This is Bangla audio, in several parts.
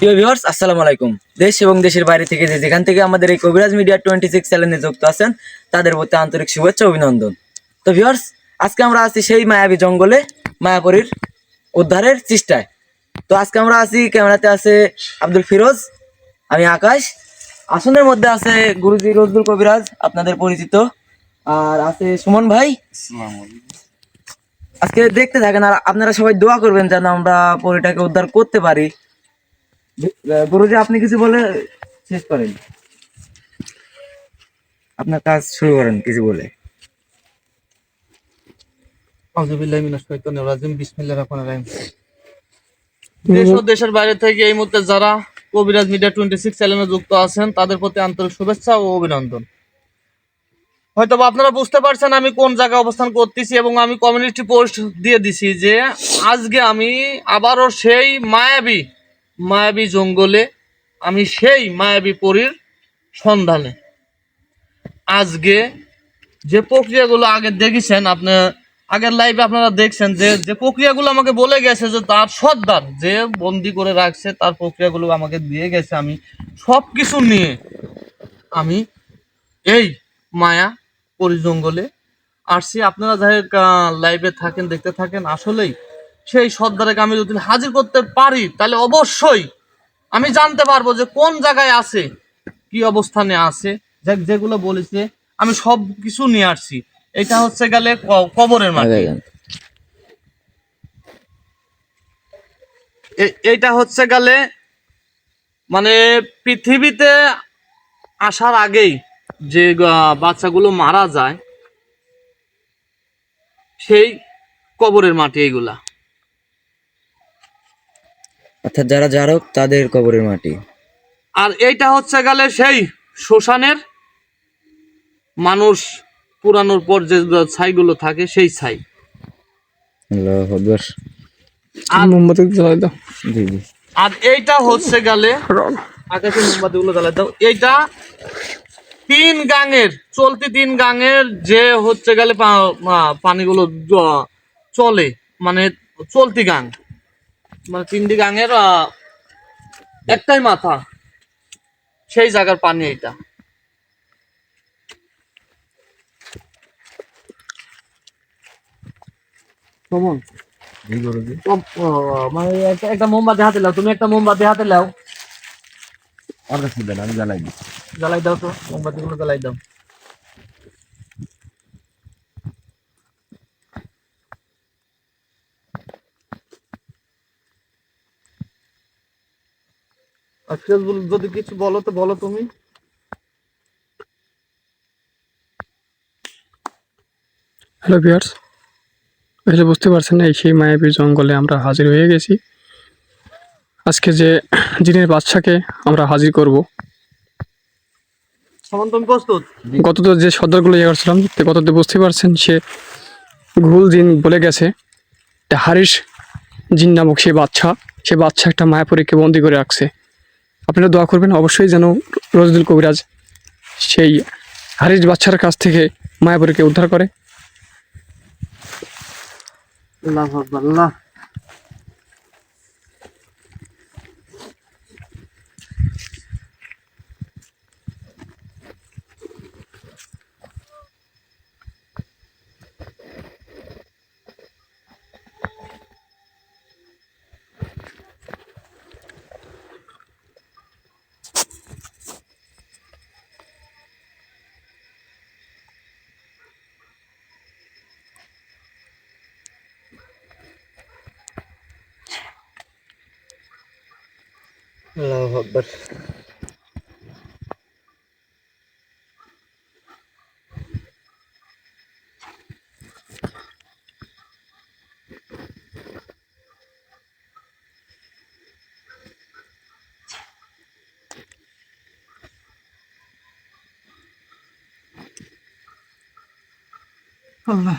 প্রিয় ভিউয়ার্স, আসসালামু আলাইকুম। দেশ এবং দেশের বাইরে থেকে যেখান থেকে আমাদের এই কবিরাজ মিডিয়া 26 চ্যানেলে যুক্ত আছেন তাদের প্রতি আন্তরিক শুভেচ্ছা অভিনন্দন। তো ভিউয়ার্স, আজকে আমরা আছি সেই মায়াবী জঙ্গলে মায়াপুরীর উদ্ধারের চেষ্টায়। তো আজকে আমরা আছি, ক্যামেরাতে আছে আব্দুল ফিরোজ, আমি আকাশ, আসনের মধ্যে আছে গুরুজি রজদুল কবিরাজ আপনাদের পরিচিত, আর আছে সুমন ভাই। আজকে দেখতে থাকেন আর আপনারা সবাই দোয়া করবেন যেন আমরা পরীটাকে উদ্ধার করতে পারি। গুরুজি, আপনি কিছু বলে শেষ করেন, আপনার কাজ শুরু করেন কিছু বলে। আউযুবিল্লাহি মিনাশ শাইতানির রাজিম। বিসমিল্লাহির রহমানির রহিম। দেশ ও দেশের বাইরে থেকে এই মুহূর্তে যারা কবিরাজ মিডিয়া 26 চ্যানেলে যুক্ত আছেন তাদের প্রতি আন্তরিক শুভেচ্ছা ও অভিনন্দন। হয়তো আপনারা বুঝতে পারছেন আমি কোন জায়গায় অবস্থান করতেছি এবং আমি কমিউনিটি পোস্ট দিয়ে দিছি যে আজকে আমি আবারও সেই মায়াবী জঙ্গলে, আমি সেই মায়াবী পরীর সন্ধানে। আজকে যে প্রক্রিয়াগুলো আগে দেখেছেন, আপনি আগের লাইভে আপনারা দেখছেন যে যে প্রক্রিয়াগুলো আমাকে বলে গেছে যে তার সর্দার যে বন্দি করে রাখছে, তার প্রক্রিয়াগুলো আমাকে দিয়ে গেছে। আমি সব কিছু নিয়ে আমি এই মায়া পরিজঙ্গলে আসছি। আপনারা যাই লাইভে থাকেন, দেখতে থাকেন। আসলেই সেই সর্দারকে আমি যদি হাজির করতে পারি তাহলে অবশ্যই আমি জানতে পারবো যে কোন জায়গায় আছে, কি অবস্থানে আছে। যেগুলো বলেছে আমি সব কিছু নিয়ে আসছি। এটা হচ্ছে গেলে কবরের মাটি। এইটা হচ্ছে গেলে মানে পৃথিবীতে আসার আগেই যে বাচ্চাগুলো মারা যায় সেই কবরের মাটি এইগুলা। অর্থাৎ যারা জারক তাদের কবরের মাটি। আর এইটা হচ্ছে গেলে সেই শ্মশানের মানুষ পুরানোর পর যে ছাইগুলো থাকে সেই ছাই। আল্লাহু আকবার। আর মোমবাতি জ্বালাই দাও। জি জি। আর এইটা হচ্ছে গেলে আকাশের মোমবাতিগুলো জ্বালাই দাও। এইটা চলতি 3 গাঙের যে হচ্ছে গেলে পানিগুলো চলে, মানে চলতি গাং, মানে 3টি গাঙের একটাই মাথা, সেই জায়গার পানি এইটা। কেমন মানে একটা মোমবাতি হাতে লাও, তুমি একটা মোমবাতি হাতে লাও, আর কাছে দেন, আমি জ্বালাই দিই। জ্বালাই দাও তো, মোমবাতি গুলো জ্বালাই দাও। আর যদি কিছু বলো তো বলো তুমি। হ্যালো ভিউয়ার্স, আসলে বুঝতে পারছেন না, এই সেই মায়াবী জঙ্গলে আমরা হাজির হয়ে গেছি। আজকে যে জিনের বাচ্চাকে আমরা হাজির করব, সমান তুমি প্রস্তুত? গততে যে সর্দারগুলো ইয়ে করছিলাম, গততে বুঝতে পারছেন সে ঘুল জিন বলে গেছে হারিস জিন নামক সে বাচ্চা একটা মায়াপুরীকে বন্দি করে রাখছে। আপনারা দোয়া করবেন অবশ্যই যেন রজদুল কবিরাজ সেই হারিস বাচ্চার কাছ থেকে মায়াপুরীকে উদ্ধার করে। আল্লাহু আকবার, আল্লাহ। আল্লাহু আকবার। আল্লাহ।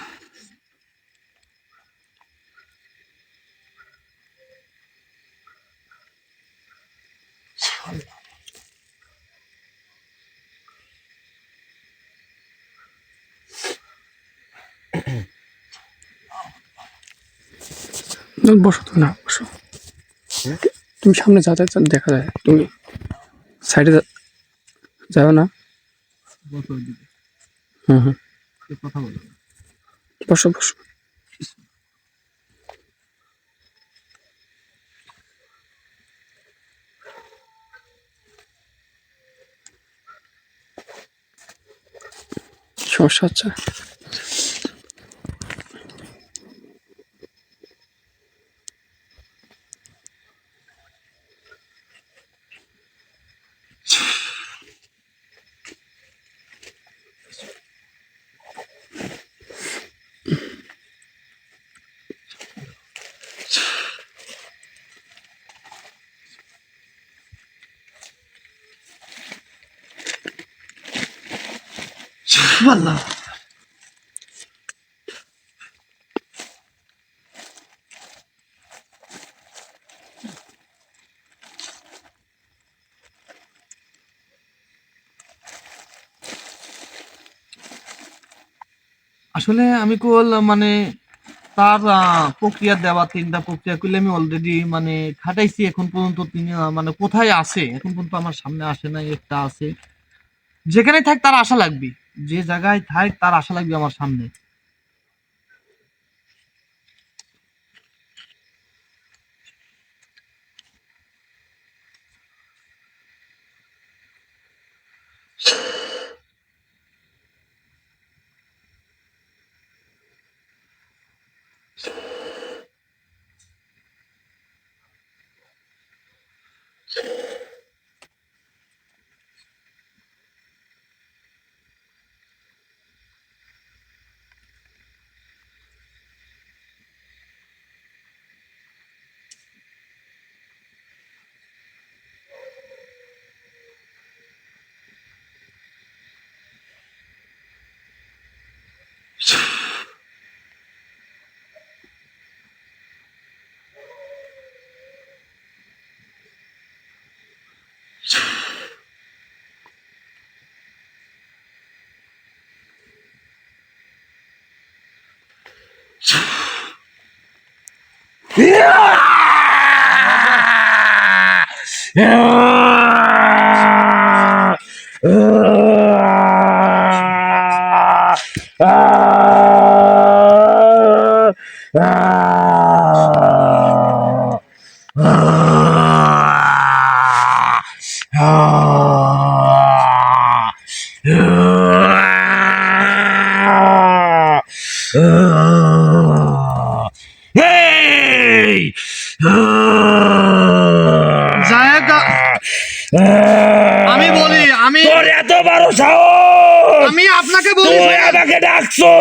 বসো তো, না বসো। তুমি সামনে যাতে দেখা যায়, তুমি সাইডে যাও না। বসো ওইদিকে, হুম হুম, কথা বলো। বসো বসো। সমস্যা হচ্ছে? আসলে আমি কল মানে তার প্রক্রিয়া দেওয়া 3টা প্রক্রিয়া করলে আমি অলরেডি মানে খাটাইছি। এখন পর্যন্ত তিনি মানে কোথায় আছে এখন পর্যন্ত আমার সামনে আসে নাই। একটা আছে, যেখানে থাক তার আশা লাগবে, যে জায়গায় থাক তার আশা লাগবে আমার সামনে। জায়গা আমি বলি, আমি তোর এত বড় সাহস, আমি আপনাকে বলি তুই আমাকে ডাকছো?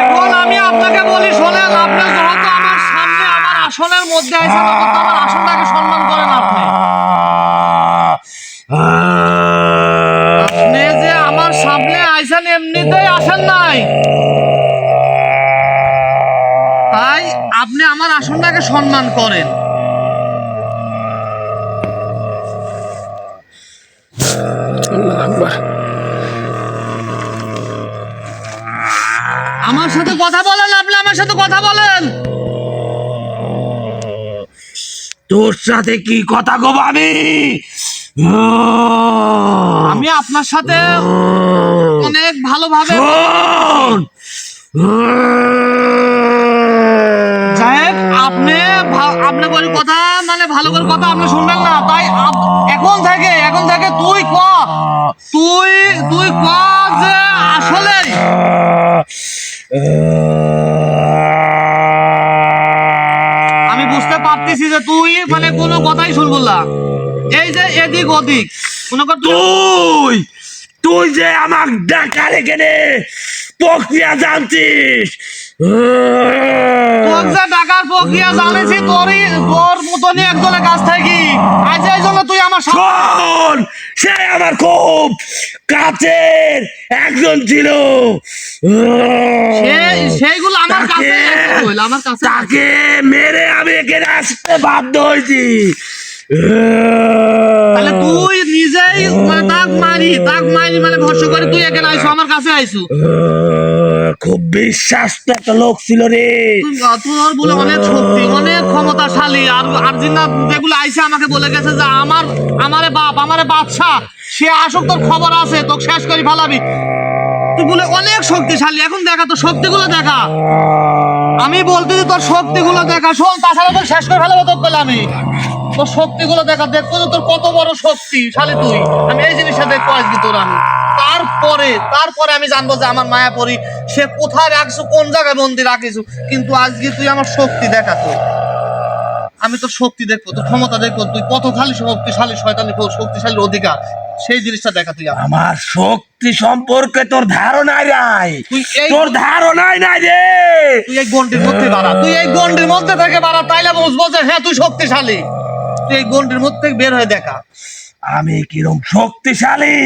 এখন আমি আপনাকে বলি শোনেন, আপনি যেহেতু আমার সামনে আমার আসনের মধ্যে আছেন, অন্তত আমার আসনটাকে সম্মান করেন। আপনি যে আমার সামনে আইছেন এমনিতেই আসেন নাই, তাই আপনি আমার আসনটাকে সম্মান করেন। আল্লাহু আকবার। আমার সাথে কথা বলেন, আপনি আমার সাথে কথা বলেন। তোর সাথে কি কথা কব আমি? আমি আপনার সাথে অনেক ভালোভাবে শোন, সাহেব, আপনি বলি কথা মানে ভালো করে কথা আপনি শুনবেন না, তাই এখন থেকে তুই তুই ক যে আসলে আমি বুঝতে পারতেছি যে তুই মানে কোনো কথাই শুনবো না, এই যে এদিক ওদিক মনে কর তুই তুই যে আমার ডাকার এখানে প্রক্রিয়া জানছিস, তোর যে টাকার প্রক্রিয়া জানেছি তোর মতনই একজনের কাছ থেকে, আজ এই জন্য তুই আমার শোন, সে আমার খুব কাছের একজন ছিল। সেইগুলো আমার কাছে হইল, আমার কাছে তাকে মেরে আমি এখানে আসতে বাধ্য হয়েছি। তাহলে তুই নিজেই মানে তার তাক মারি মানে ভরসা করে তুই এখানে আইছো আমার কাছে আইছো। খুব বিশ্বাস তো একটা লোক ছিল রে। তোর বলে অনেক শক্তি অনেক ক্ষমতাশালী আর জিন্নাত যেগুলো আইছে আমাকে বলে গেছে যে আমারে বাদশা সে আসুক তোর খবর আছে তোকে শেষ করে ফেলাবি। তুই বলে অনেক শক্তিশালী এখন দেখা তোর শক্তিগুলো দেখা। আমি বলতে যে তোর শক্তিগুলো দেখা শোন তাছাড়া তোর শেষ করে ফেলাবো তোকে বলে আমি তোর শক্তিগুলো দেখা দেখবো যে তোর কত বড় শক্তিশালী তুই। আমি এই জিনিসটা দেখবো আজকে তোর আমি তারপরে আমি জানবো যে আমার মায়াপরি সে কোথায় রাখছো কোন জায়গায় বন্দি রাখিছো। কিন্তু আজকে তুই আমার শক্তি দেখা তুই আমি তোর শক্তি দেখবো তোর ক্ষমতা দেখবো তুই কত খালি শক্তিশালী শয়তানি শক্তিশালী অধিকার সেই জিনিসটা দেখা তুই আমার শক্তি সম্পর্কে তোর ধারণাই নাই, তুই এই তোর ধারণাই নাই রে। তুই এই গন্ডির মধ্যে বাড়া তুই এই গন্ডির মধ্যে থেকে বাড়া তাইলে বুঝবো যে হ্যাঁ তুই শক্তিশালী। তুই এই গন্ডির মধ্যে থেকে বের হয়ে দেখা আমি কিরম শক্তিশালী।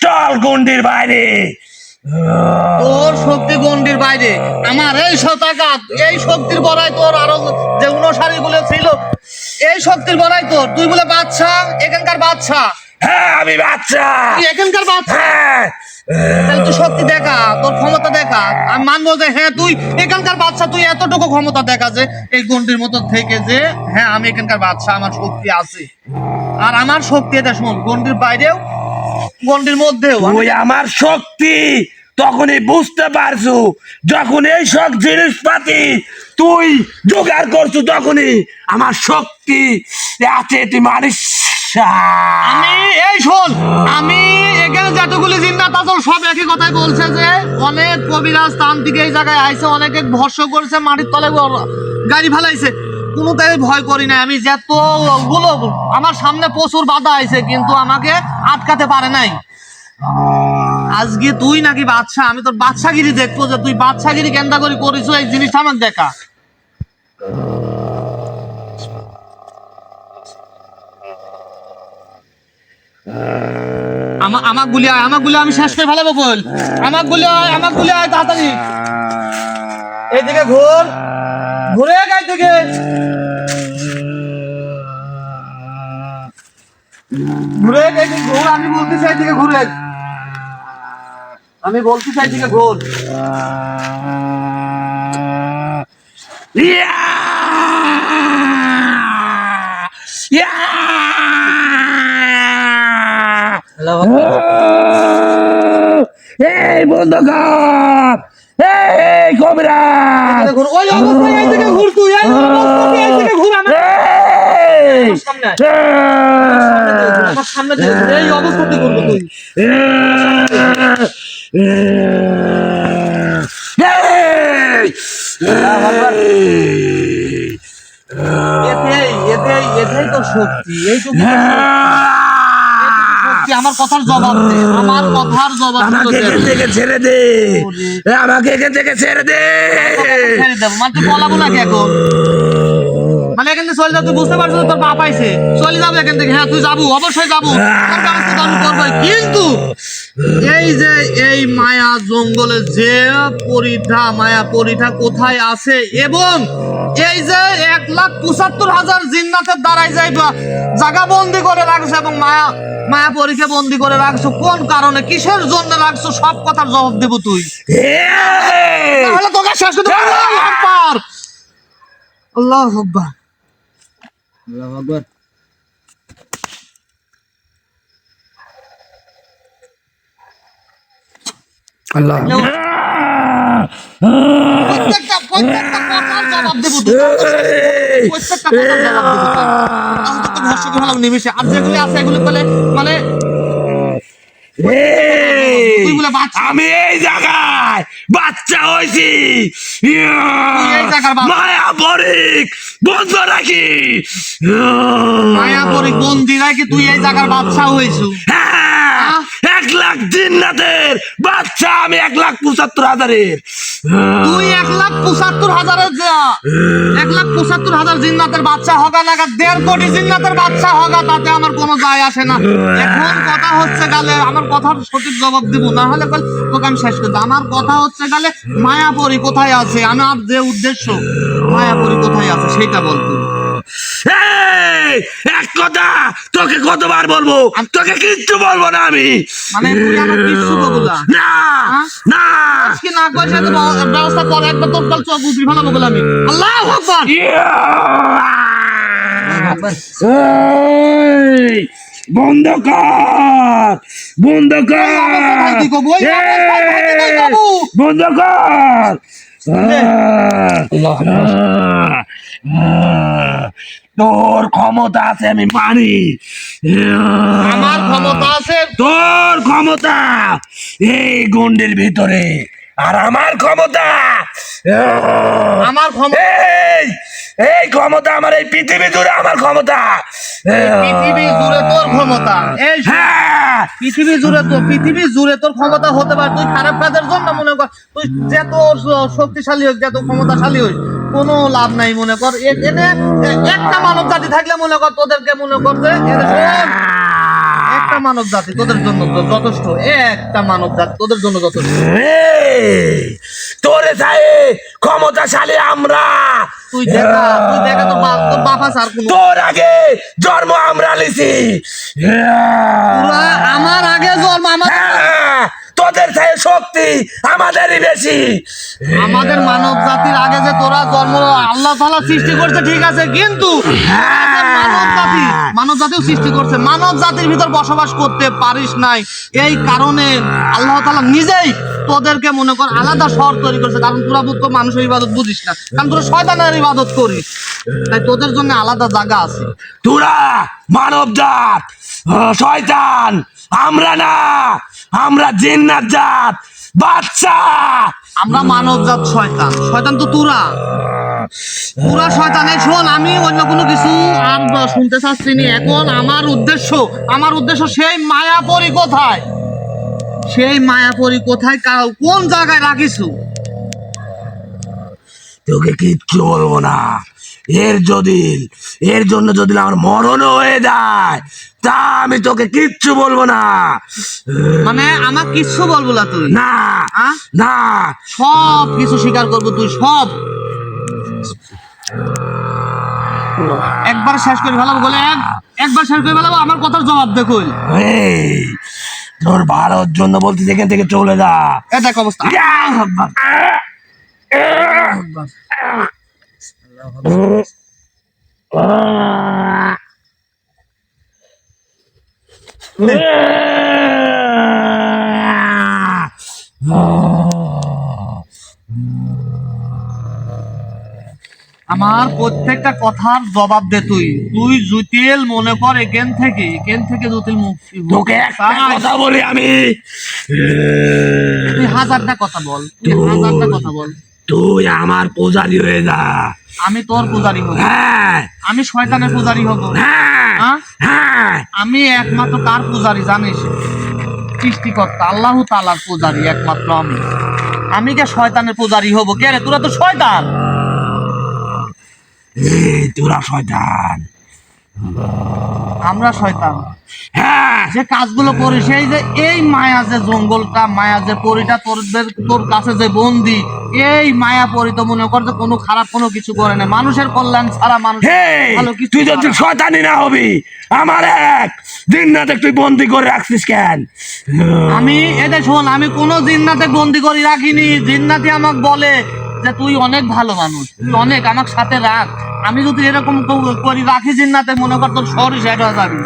চল গন্ডির বাইরে। তোর শক্তি গন্ডির বাইরে আমার এই শতাঘাত এই শক্তির বড়াই তোর আরো যে অনুসারী গুলো ছিল এই শক্তির বড়াই তোর। তুই বলে বাদশা এখানকার বাদশা। হ্যাঁ আমি বাচ্চা। তুই এখানকার বাদশা হ্যাঁ তাহলে তুই শক্তি দেখা তোর ক্ষমতা দেখা। আমি মানবো যে হ্যাঁ তুই এখানকার বাদশা তুই এতটুকু ক্ষমতা দেখা যে এই গন্ডির মতো থেকে যে হ্যাঁ আমি এখানকার বাদশা আমার শক্তি আছে। আর আমার শক্তি এটা শোন গন্ডির বাইরেও গন্ডির মধ্যেও তুই আমার শক্তি তখনই বুঝতে পারছো যখন এই সব জিনিসপাতি তুই জোগাড় করছো তখনই আমার শক্তি আছে তুই মানিস। আমি এই শোন আমি এখানে যতগুলি জিন্নাত আসল সব একই কথাই বলছে যে অনেক কবিরাজ তান্ত্রিক এই জায়গায় আইছে অনেকে ভরসা করছে মাটির তলে গাড়ি ফেলাইছে কোনোটাই ভয় করি না। আমি যতগুলো আমার সামনে প্রচুর বাধা আইছে কিন্তু আমাকে আটকাতে পারে নাই। আজকে তুই নাকি বাদশা আমি তোর বাদশাগিরি দেখবো যে তুই বাদশাগিরি কেন্দা করে করিস এই জিনিসটা আমাকে দেখা। আমাক গুলি আমি শেষ করে ফেলাবো বল। আমাক গুলি আয় তাড়াতাড়ি এইদিকে ঘুরে গাই থেকে ঘুর আমি বলতে চাই থেকে ঘুরে আমি বলতে চাই থেকে ঘুর। এই বন্ধুগণ এই কবিরাজ ওই অবস্থায় এই থেকে ঘুর তুই এই অবস্থায় এই থেকে ঘুর আমার সামনে আমার সামনে এই অবস্থাতে ঘুরবো তুই। এতেই তো শক্তি এইটুকু শক্তি আমার কথার জবাব দে আমার কথার জবাব আমাকে এখান থেকে ছেড়ে দে আমাকে এখান থেকে ছেড়ে দে। ছেড়ে দেবো মানে তুই বলাবো নাকি এখন মানে এখান থেকে চলে যাও তুই বুঝতে পারছিস তোর বাপ আইছে চলে যাবো এখান থেকে। হ্যাঁ তুই যাবো অবশ্যই যাবো তোর ব্যবস্থা তো আমি করবোই। কিন্তু এই যে এই মায়া জঙ্গলে যে মায়া পরিঠা কোথায় আছে এবং এই যে 1,75,000 জিন্নাতের দ্বারাই যাইবা জায়গা বন্দি করে রাখছো এবং মায়া পরীক্ষা বন্দি করে রাখছো কোন কারণে কিসের জন্য রাখছো সব কথার জবাব দেব তুই। তাহলে তোকে শেষ করতে আল্লাহু আকবার আল্লাহু আকবার আল্লাহু আকবার। আল্লাহ প্রত্যেকটা কথার জবাব দেব তুই প্রত্যেকটা কথার জবাব দেব তুই। আমি তো ভরসা করে হলাম নিমিশে আর যেগুলি আছে এগুলি বলে মানে আমি এই জায়গায় বাচ্চা হয়েছি মায়া পরিক বন্ধ রাখি মায়া পরিক বন্দি রাখি তুই এই জায়গার বাচ্চা হয়েছু। 1,00,000 জিন্নাতের বাচ্চা আমি 1,75,000 তুই 1,75,000 1,75,000 জিন্নাতের বাচ্চা হগা না 1.5 কোটি জিন্নাতের বাচ্চা হগা তাতে আমার কোনো যায় আসে না। এখন কথা হচ্ছে গেলে আমার কথার সঠিক জবাব দিব না হলে তোকে আমি শেষ করবো। আমার কথা হচ্ছে গেলে মায়াপরি কোথায় আছে আমার যে উদ্দেশ্য মায়াপরি কোথায় আছে সেটা বলতো। এক কথা তোকে কতবার বলবো, তোকে কিচ্ছু বলবো না আমি। মানে তুই আমার কিচ্ছু বলবো না? না না আজকে না কইছে তো ব্যবস্থা কর, একবার তোর কাল চোখ উঠি ভালো বলে আমি। আল্লাহু আকবার। এই, বন্ধ কর, বন্ধ ভাই কর, কি কবো? ওই ভাই কবো। বন্ধ কর। তোর ক্ষমতা আছে আমি মানি, আমার ক্ষমতা আছে। তোর ক্ষমতা এই গন্ডির ভিতরে, আর আমার ক্ষমতা আমার ক্ষমতা এই এই ক্ষমতা আমার এই পৃথিবী জুড়ে আমার ক্ষমতা। পৃথিবী জুড়ে তোর ক্ষমতা। এই শোন, হ্যাঁ পৃথিবী জুড়ে তোর ক্ষমতা হতে পারে। তুই খারাপ কাজের জন্য মনে কর, তুই যত শক্তিশালী হোক, যত ক্ষমতাশালী হোক, কোনো লাভ নাই। মনে কর এখানে একটা মানব জাতি থাকলে মনে কর তোদেরকে মনে কর যে একটা মানব জাতি তোদের জন্য যথেষ্ট। একটা মানব জাতি তোদের জন্য যথেষ্ট। এই, তোরে চাই ক্ষমতাশালী আমরা। তুই দেখা তোর বাবা স্যার কোনো তোর আগে জন্ম আমরা লিছি। আমার আগে জন্ম আমার হ্যাঁ, তোদের চাই শক্তি আমাদেরই বেশি। আমাদের মানব জাতির আগে যে তোরা জন্ম আল্লাহ তাআলা সৃষ্টি করছে ঠিক আছে, কিন্তু মানব জাতিও সৃষ্টি করছে। মানব জাতির ভিতর বসবাস করতে পারিস নাই, এই কারণে আল্লাহ তাআলা নিজেই তোদেরকে মনে কর আলাদা শহর তৈরি করছে। কারণ তোরা তো মানুষের ইবাদত বুঝিস না, কারণ তোরা শয়তানের ইবাদত করিস, তাই তোদের জন্য আলাদা জায়গা আছে। তোরা মানব জাত, শয়তান আমরা না, আমরা জিন্নাত জাত বাচ্চা। আমরা মানব জাত শয়তান, শয়তান তো তোরা শয়তান। এই শোন, আমি অন্য কোনো কিছু আর শুনতে চাচ্ছি না এখন। আমার উদ্দেশ্য সেই মায়াপরি কোথায়, সেই মায়াপরি কোথায়, কোন জায়গায় রাখিস? তোকে কিচ্ছু বলবো না। এর জন্য যদি আমার মরণ হয়ে যায়, তা আমি তোকে কিচ্ছু বলবো না। মানে আমার কিচ্ছু বলবো না তুই? না হ্যাঁ? না, সব কিছু স্বীকার করবো তুই, সব। একবার শেষ করে ফেলাবো বলে, একবার শেষ করে ফেলাবো। আমার কথার জবাব দেখুন। এই, তোর ভালোর জন্য বলতে এখান থেকে চলে যা। এ দেখ অবস্থা। আমার প্রত্যেকটা কথার জবাব দে তুই। তুই জুতিল মনে কর এখান থেকে জুতিল মুক্তি হোক। তোকে একটা কথা বলি আমি, তুই হাজারটা কথা বল, তুই হাজারটা কথা বল। তুই আমার পূজারি হয়ে যা। আমি তোর পূজারি হব? হ্যাঁ আমি শয়তানের পূজারি হব? হ্যাঁ হ্যাঁ? হ্যাঁ, আমি একমাত্র কার পূজারি জানিস? সৃষ্টিকর্তা আল্লাহ তাআলার পূজারি একমাত্র আমি। আমি কে শয়তানের পূজারি হব? কে রে, তোরা তো শয়তান। এই তোরা শয়তান। আমরা শয়তান। হ্যাঁ যে কাজগুলো করি, সেই যে এই মায়া যে জঙ্গলটা, মায়া যে পরিটা তোর কাছে যে বন্দি, এই মায়া পরি তো মনে কর যে কোনো খারাপ কোনো কিছু করে না, মানুষের কল্যাণ ছাড়া মানুষ ভালো কিছু তুই যদি করে না। শয়তানি না হবি, আমার এক জিন্নাতে তুই বন্দি করে রাখছিস কেন? আমি এদের শোন, আমি কোনো জিন্নাতে বন্দি করে রাখিনি। জিন্নাতি আমাকে বলে যে তুই অনেক ভালো মানুষ, তুই অনেক আমার সাথে রাখ। আমি যদি এরকম করি রাখি জিন্নাতে, মনে কর তোর শহরই শেষ হয়ে যাবি।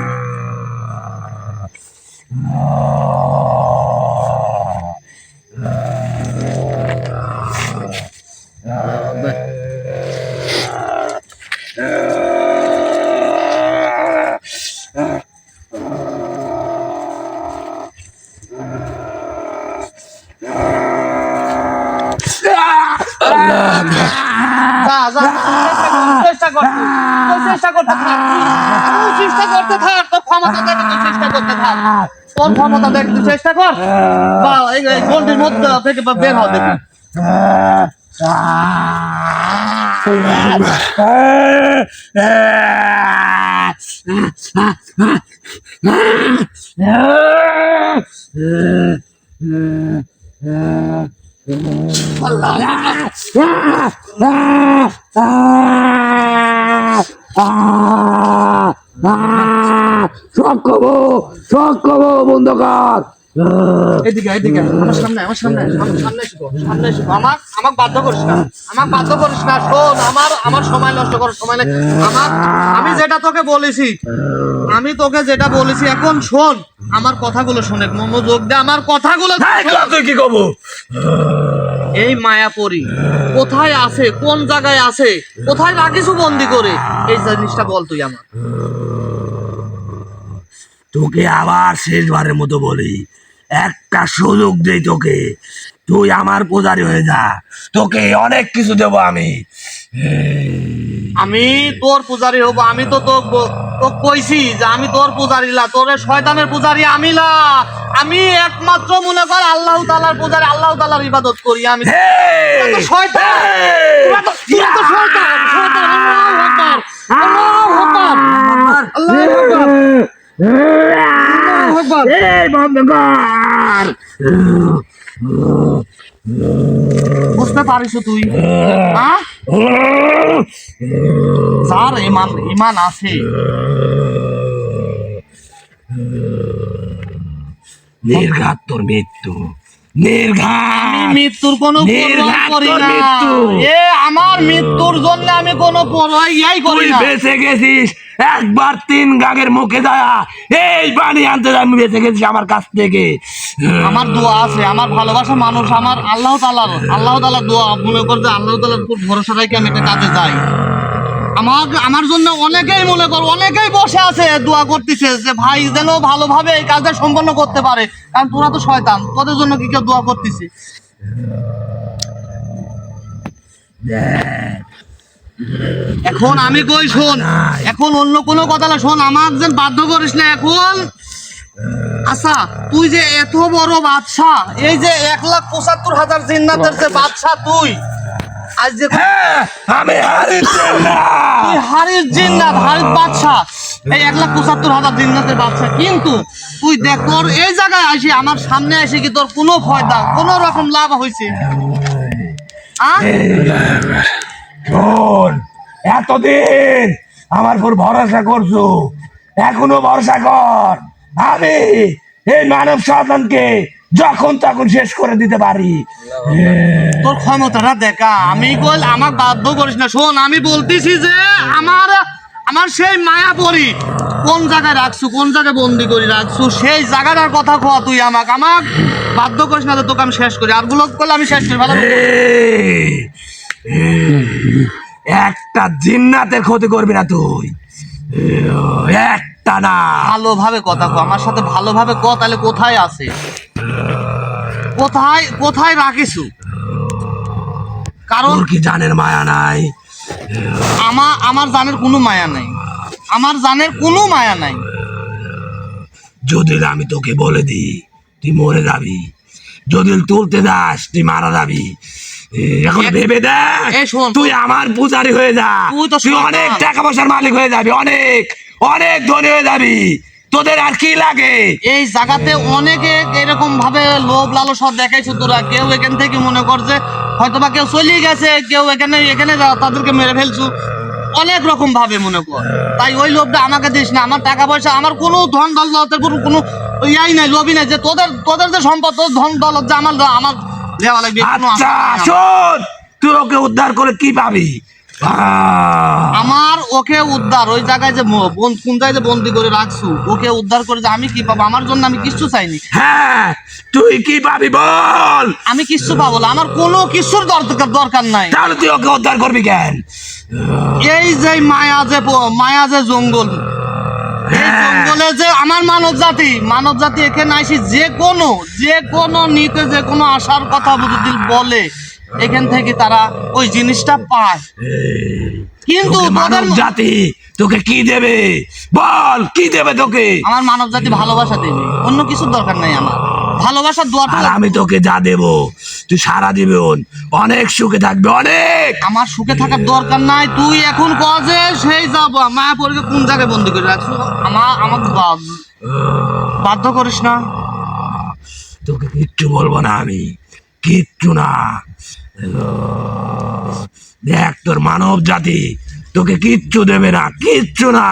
চেষ্টা করতে থাক, তোর ক্ষমতা দেখে তুই চেষ্টা করতে থাক, তোর ক্ষমতা দেখে তুই চেষ্টা কর। বা এই গন্ডির মধ্যে থেকে বের হওয়া দেখি। শখ কবো বন্ধ কর। এদিকে এদিকে আমার সামনে সামনে এসো আমাকে বাধ্য করিস না, শোন, আমার সময় নষ্ট করার সময় নেই। আমি যেটা তোকে বলেছি এখন শোন, আমার কথাগুলো শোনে, মনোযোগ দে আমার কথাগুলো। তুই কি কব? এই মায়াপরি কোথায় আছে, কোন জায়গায় আছে, কোথায় রাখিসু বন্দি করে, এই জিনিসটা বল তুই আমার। তোকে আবার শেষবারের মতো বলি, একটা সুযোগ দেই তোকে, তুই আমার পূজারি হয়ে যা, তোকে অনেক কিছু দেবো আমি। আমি তোর পূজারি হব? আমি তো তোকে কইছি যে আমি তোর পূজারি না, তোর শয়তানের পূজারি আমি না। আমি একমাত্র মনে কর আল্লাহ তাআলার পূজারি, আল্লাহ তাআলার ইবাদত করি আমি। শয়তান, তুই তো শয়তান, আল্লাহু আকবার, আল্লাহু আকবার, আল্লাহু আকবার, আল্লাহু আকবার। এই বন্ধ কর। বুঝতে পারিস তুই? যার ইমান আছে, নির্ঘাত তোর মৃত্যু, আমি মৃত্যুর কোনো পরোয়া করি না। আমার মৃত্যুর জন্য আমি কোনো পরোয়াই করি না। বেঁচে গেছিস একবার 3 গাগের মুখে যায়া এই পানি আনতে, আমি বেঁচে গেছিস আমার কাছ থেকে। আমার দোয়া আছে, আমার ভালোবাসা মানুষ, আমার আল্লাহ তাআলার দোয়া মনে করতে, আল্লাহ তাআলার উপর ভরসা রেখে আমি একটা কাজে যাই। আমার জন্য অনেকেই মনে কর, অনেকেই বসে আছে দোয়া করতেছে যে ভাই যেন ভালোভাবে এই কাজটা সম্পন্ন করতে পারে, কারণ তোরা তো শয়তান, তোদের জন্য কি কেউ দোয়া করতেছে? এখন আমি কই শোন, এখন অন্য কোনো কথা না, শোন, আমাকে যেন বাধ্য করিস না এখন। আচ্ছা, তুই যে এত বড় বাদশা, এই যে 1,75,000 জিন্নাতের যে বাদশা, তুই আজ যে আমি হারিস জিন্নাত, হারিস বাদশা, এই 1,75,000 জিন্নাতের বাদশা, কিন্তু তুই দেখ তোর এই জায়গায় আসি, আমার সামনে এসে কি তোর কোনো ফায়দা, কোনো রকম লাভ হয়েছে? শোন, এতদিন আমার উপর ভরসা করছো, এখনো ভরসা কর। আমি এই মানব সন্তানকে যখন তখন শেষ করে দিতে পারি। তোর ক্ষমতাটা দেখা, আমি কই আমাকে বাধ্য করিস না। শোন, আমি বলতেছি যে আমার সেই মায়াপরি কোন জায়গায় রাখছু, কোন জায়গায় বন্দি করে রাখছু, সেই জায়গাটার কথা কয়া তুই আমাকে বাধ্য করিস না যে তোকে আমি শেষ করি। আর গুলো করলে আমি শেষ করি, ভালো একটা জিন্নাতের ক্ষতি করবি না তুই, একটা না। ভালোভাবে কথা কো, আমার সাথে ভালোভাবে ক, তাহলে কোথায় আছে, কোথায় রাখিছু? কারণ কি জানের মায়া নাই? আমার জানের কোনো মায়া নাই, আমার জানের কোনো মায়া নাই। যদি আমি তোকে বলে দিই তুই মরে যাবি, যদি তুলতে যাস তুই মারা যাবি। এখন ভেবে দেখ, তুই আমার পূজারি হয়ে যা, তুই অনেক টাকা পয়সার মালিক হয়ে যাবি, অনেক অনেক ধনী হয়ে যাবি। তোদের আর কি লাগে? এই জায়গাতে অনেকে এরকম ভাবে লোভ লালসা দেখাইছো তোরা। কেউ এখান থেকে মনে কর যে হয়তোবা কেউ চলে গেছে, কেউ এখানে তাদেরকে মেরে ফেলছু, অনেক রকম ভাবে মনে কর। তাই ওই লোভটা আমাকে দিস না। আমার টাকা পয়সা, আমার কোনো ধন দৌলতের কোনো ইয়াই নাই, লোভই নাই যে তোদের যে সম্পদ, তোর ধন দৌলত যে আমার দেওয়া লাগবে। আচ্ছা শোন, তুই ওকে উদ্ধার করে কি পাবি? আমার ওকে উদ্ধার, ওই জায়গায় যে কোন জায়গায় যে বন্দি করে রাখছু, ওকে উদ্ধার করে যে আমি কি পাবো? আমার জন্য আমি কিচ্ছু চাইনি। হ্যাঁ, তুই কি পাবি বল? আমি কিচ্ছু পাবো না, আমার কোনো কিছুর দরকার নাই। তাহলে তুই ওকে উদ্ধার করবি কেন? এই যে মায়া যে জঙ্গল, এই জঙ্গলে যে আমার মানব জাতি এখানে আসি, যে কোনো নিতে, যে কোনো আশার কথা যদি বলে, এখান থেকে তারা ওই জিনিসটা পায়। কিন্তু মানব জাতি তোকে কি দেবে বল? কি দেবে তোকে? আমার মানব জাতি ভালোবাসা দেবে, অন্য কিছুর দরকার নাই। আমার ভালোবাসার দোয়াটা, আর আমি তোকে যা দেব তুই সারা জীবন অনেক সুখে থাকবি, অনেক। আমার সুখে থাকার দরকার নাই। তুই এখন কজে সেই যাব মায়াপুরকে কোন জায়গায় বন্দি করে রাখছো? আমাকে বাধ্য করিস না। তোকে কিচ্ছু বলবো না, আমি কিচ্ছু না। দেখ, তোর মানব জাতি তোকে কিচ্ছু দেবে না, কিচ্ছু না।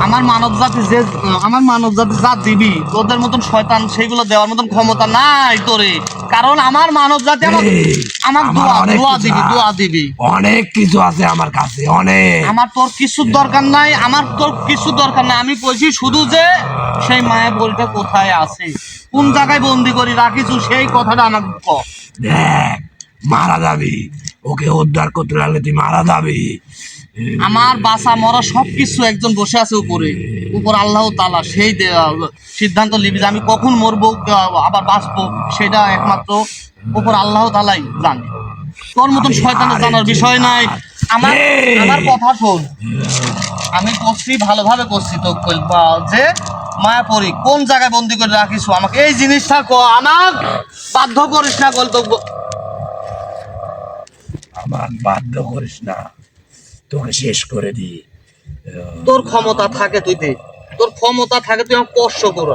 আমার মানব জাতি যা দিবি তোদের মতন শয়তান সেইগুলো দেওয়ার মতন ক্ষমতা নাই তোরে, কারণ আমার মানব জাতি আমার দোয়া দিবি। অনেক কিছু আছে আমার কাছে, অনেক। আমার তোর কিছুর দরকার নাই, আমি কইছি শুধু যে সেই মায়া বলটা কোথায় আছে, কোন জায়গায় বন্দি করে রাখিস সেই কথাটা আমাকে ক। দেখ, মারা যাবি, ওকে উদ্ধার করতে লাগলে তুই মারা যাবি। আমার বাঁচা মরা সবকিছু একজন বসে আছে উপর আল্লাহ তাআলা সেই সিদ্ধান্ত নিবি যে আমি কখন মরবো আবার বাঁচবো, সেটা একমাত্র উপর আল্লাহ তাআলাই জানে। তোর মতন শয়তানের জানার বিষয় নাই। আমার কথা শোন, আমি করছি ভালোভাবে করছি, তো যে মায়াপুরী কোন জায়গায় বন্দি করে রাখিস আমাকে এই জিনিসটা আমার বাধ্য করিস না, আমার বাধ্য করিস না, তোকে শেষ করে দি। তোর ক্ষমতা থাকে তুই দে, তোর ক্ষমতা থাকে তুই আমাকে স্পর্শ কর,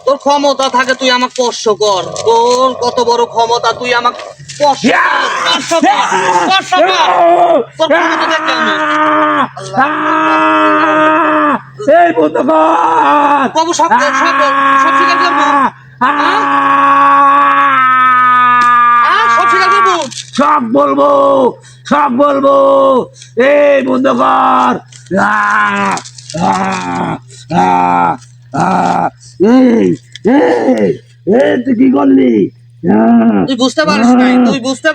তোর ক্ষমতা থাকে তুই আমাকে স্পর্শ কর, তোর কত বড় ক্ষমতা, তুই আমাকে স্পর্শ কর। তোর ক্ষমতা দেখে আমি এই বন্ধু বাবু সব স্বীকার করবো, সব বলবো, সব বলবো। এই বন্ধ কর। তুই কি করলি? তুই বুঝতে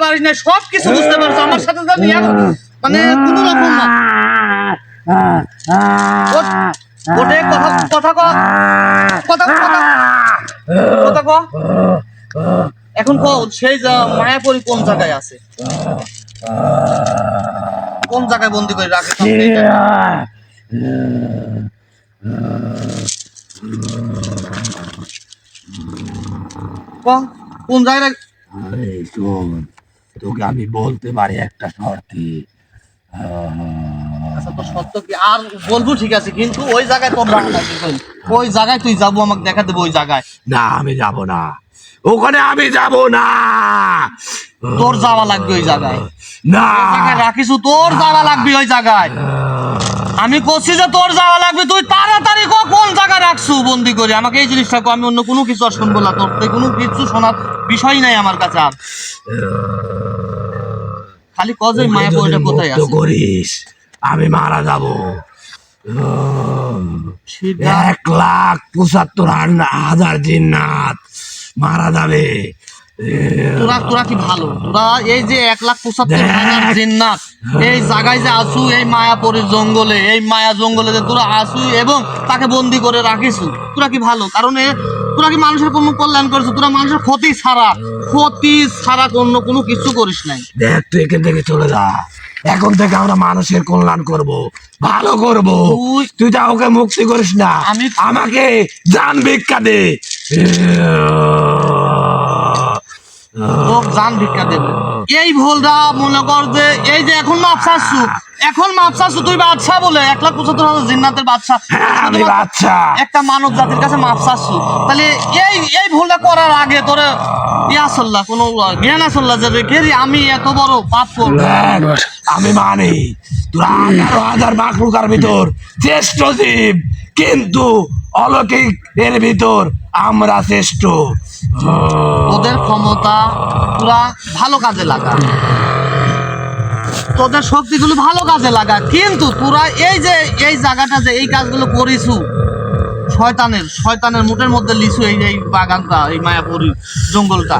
পারিস না, সবকিছু বুঝতে পারিস আমার সাথে মানে কোনো রকম না। ওটে কথা ক এখন ক, সেই মায়াপুরী কোন জায়গায় আছে, কোন জায়গায় বন্দি করে রাখে কোন জায়গায়? শোন, তোকে আমি বলতে পারি একটা শর্তে। আচ্ছা তোর সত্য কি আর বলবো, ঠিক আছে, কিন্তু ওই জায়গায় তোর যাবো না, ওই জায়গায় তুই যাবো আমাকে দেখা দেবো ওই জায়গায়। না, আমি যাব না ওখানে, আমি যাব না। তোর যাওয়া লাগবে ওই জায়গায়, না রাখিস, তোর যাওয়া লাগবে ওই জায়গায়। আমি করছি যে তোর যাওয়া লাগবে, তুই তাড়াতাড়ি কোন জায়গায় রাখছু বন্দি করে আমাকে এই জিনিসটা, আমি অন্য কোনো কিছু আর শুনবো না, তোর কোনো কিছু শোনার বিষয় নাই আমার কাছে আর। খালি কজ মায়াপুরীটা কোথায় আছে করিস, আমি মারা যাব। 1,75,000 জিন্নাত মারা যাবে। তোরা কি ভালো, তোরা এই যে 1,75,000 জিন্নাত এই জায়গায় যে আসু, এই মায়াপুরীর জঙ্গলে, এই মায়া জঙ্গলে যে তোরা আসু এবং তাকে বন্দি করে রাখিস, তোরা কি ভালো? কারণ তোরা কি মানুষের কোনো কল্যাণ করিস? তোরা মানুষের ক্ষতি ছাড়া কোনো কিছু করিস নাই। দেখ, তুই এখান থেকে চলে যা, এখন থেকে আমরা মানুষের কল্যাণ করব, ভালো করব। তুই তা ওকে মুক্তি করিস না, আমাকে জান ভিক্ষা দে। জান ভিক্ষা দেবে এই ভুলটা মনে কর যে এই যে এখন মাপ চাচ্ছু তুই বাদশা বলে 1,75,000 জিন্নাতের বাদশা, আমি বাদশা, একটা মানব জাতির কাছে মাপ চাচ্ছু, তাহলে এই ভুলটা করার আগে তোরে কোনো জ্ঞান আসল্লা যাবে কে আমি এত বড় পাপ করব। আমি মানি তোরা 11,000 মাখলুকার ভিতর শ্রেষ্ঠ জীব, কিন্তু অলৌকিক এর ভিতর আমরা শ্রেষ্ঠ। তোদের ক্ষমতা তোরা ভালো কাজে লাগা, তোদের শক্তিগুলো ভালো কাজে লাগা, কিন্তু তোরা এই জায়গাটা যে এই কাজগুলো করিছু শয়তানের মুঠের মধ্যে লিছু এই বাগানটা, এই মায়াপুরী জঙ্গলটা,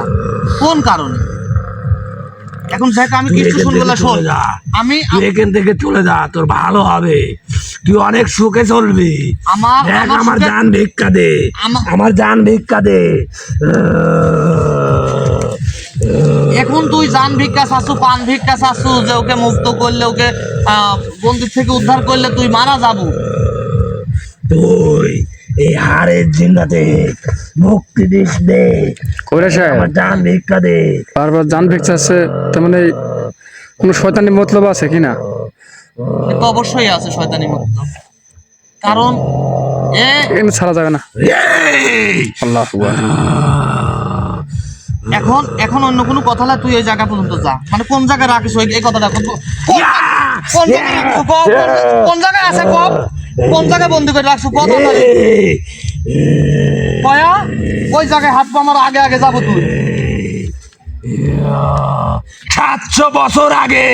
কোন কারণে? এখন দেখ আমি কিছু শুনবো না, শোন, আমি এখান থেকে চলে যা, তোর ভালো হবে, তুই অনেক সুখে চলবি। আমার জান ভিক্ষা দে, আমার জান ভিক্ষা দে। এখন তুই জান ভিক্ষা চাচ্ছু, পান ভিক্ষা চাচ্ছু, যে ওকে মুক্ত করলে, ওকে বন্দি থেকে উদ্ধার করলে তুই মারা যাবো। তুই এই হারের জিন্নাতে মুক্তি দিস দে, আমার জান ভিক্ষা দে। বারবার জান ভিক্ষা আছে, তার মানে কোন শয়তানি মতলব আছে কিনা? তো অবশ্যই আছে শয়তানি মতলব, কারণ ছাড়া যাবে না। আল্লাহু আকবার। এখন অন্য কোনো কথা না, তুই এই জায়গা পর্যন্ত যা, মানে কোন জায়গায় রাখিস এই কথাটা কোন জায়গায় রাখছো? কোন জায়গায় আছে? কোন জায়গায় বন্দি করে রাখছো? কয়া ওই জায়গায় হাত পা আমার আগে আগে যাবো তুই। 700 বছর আগে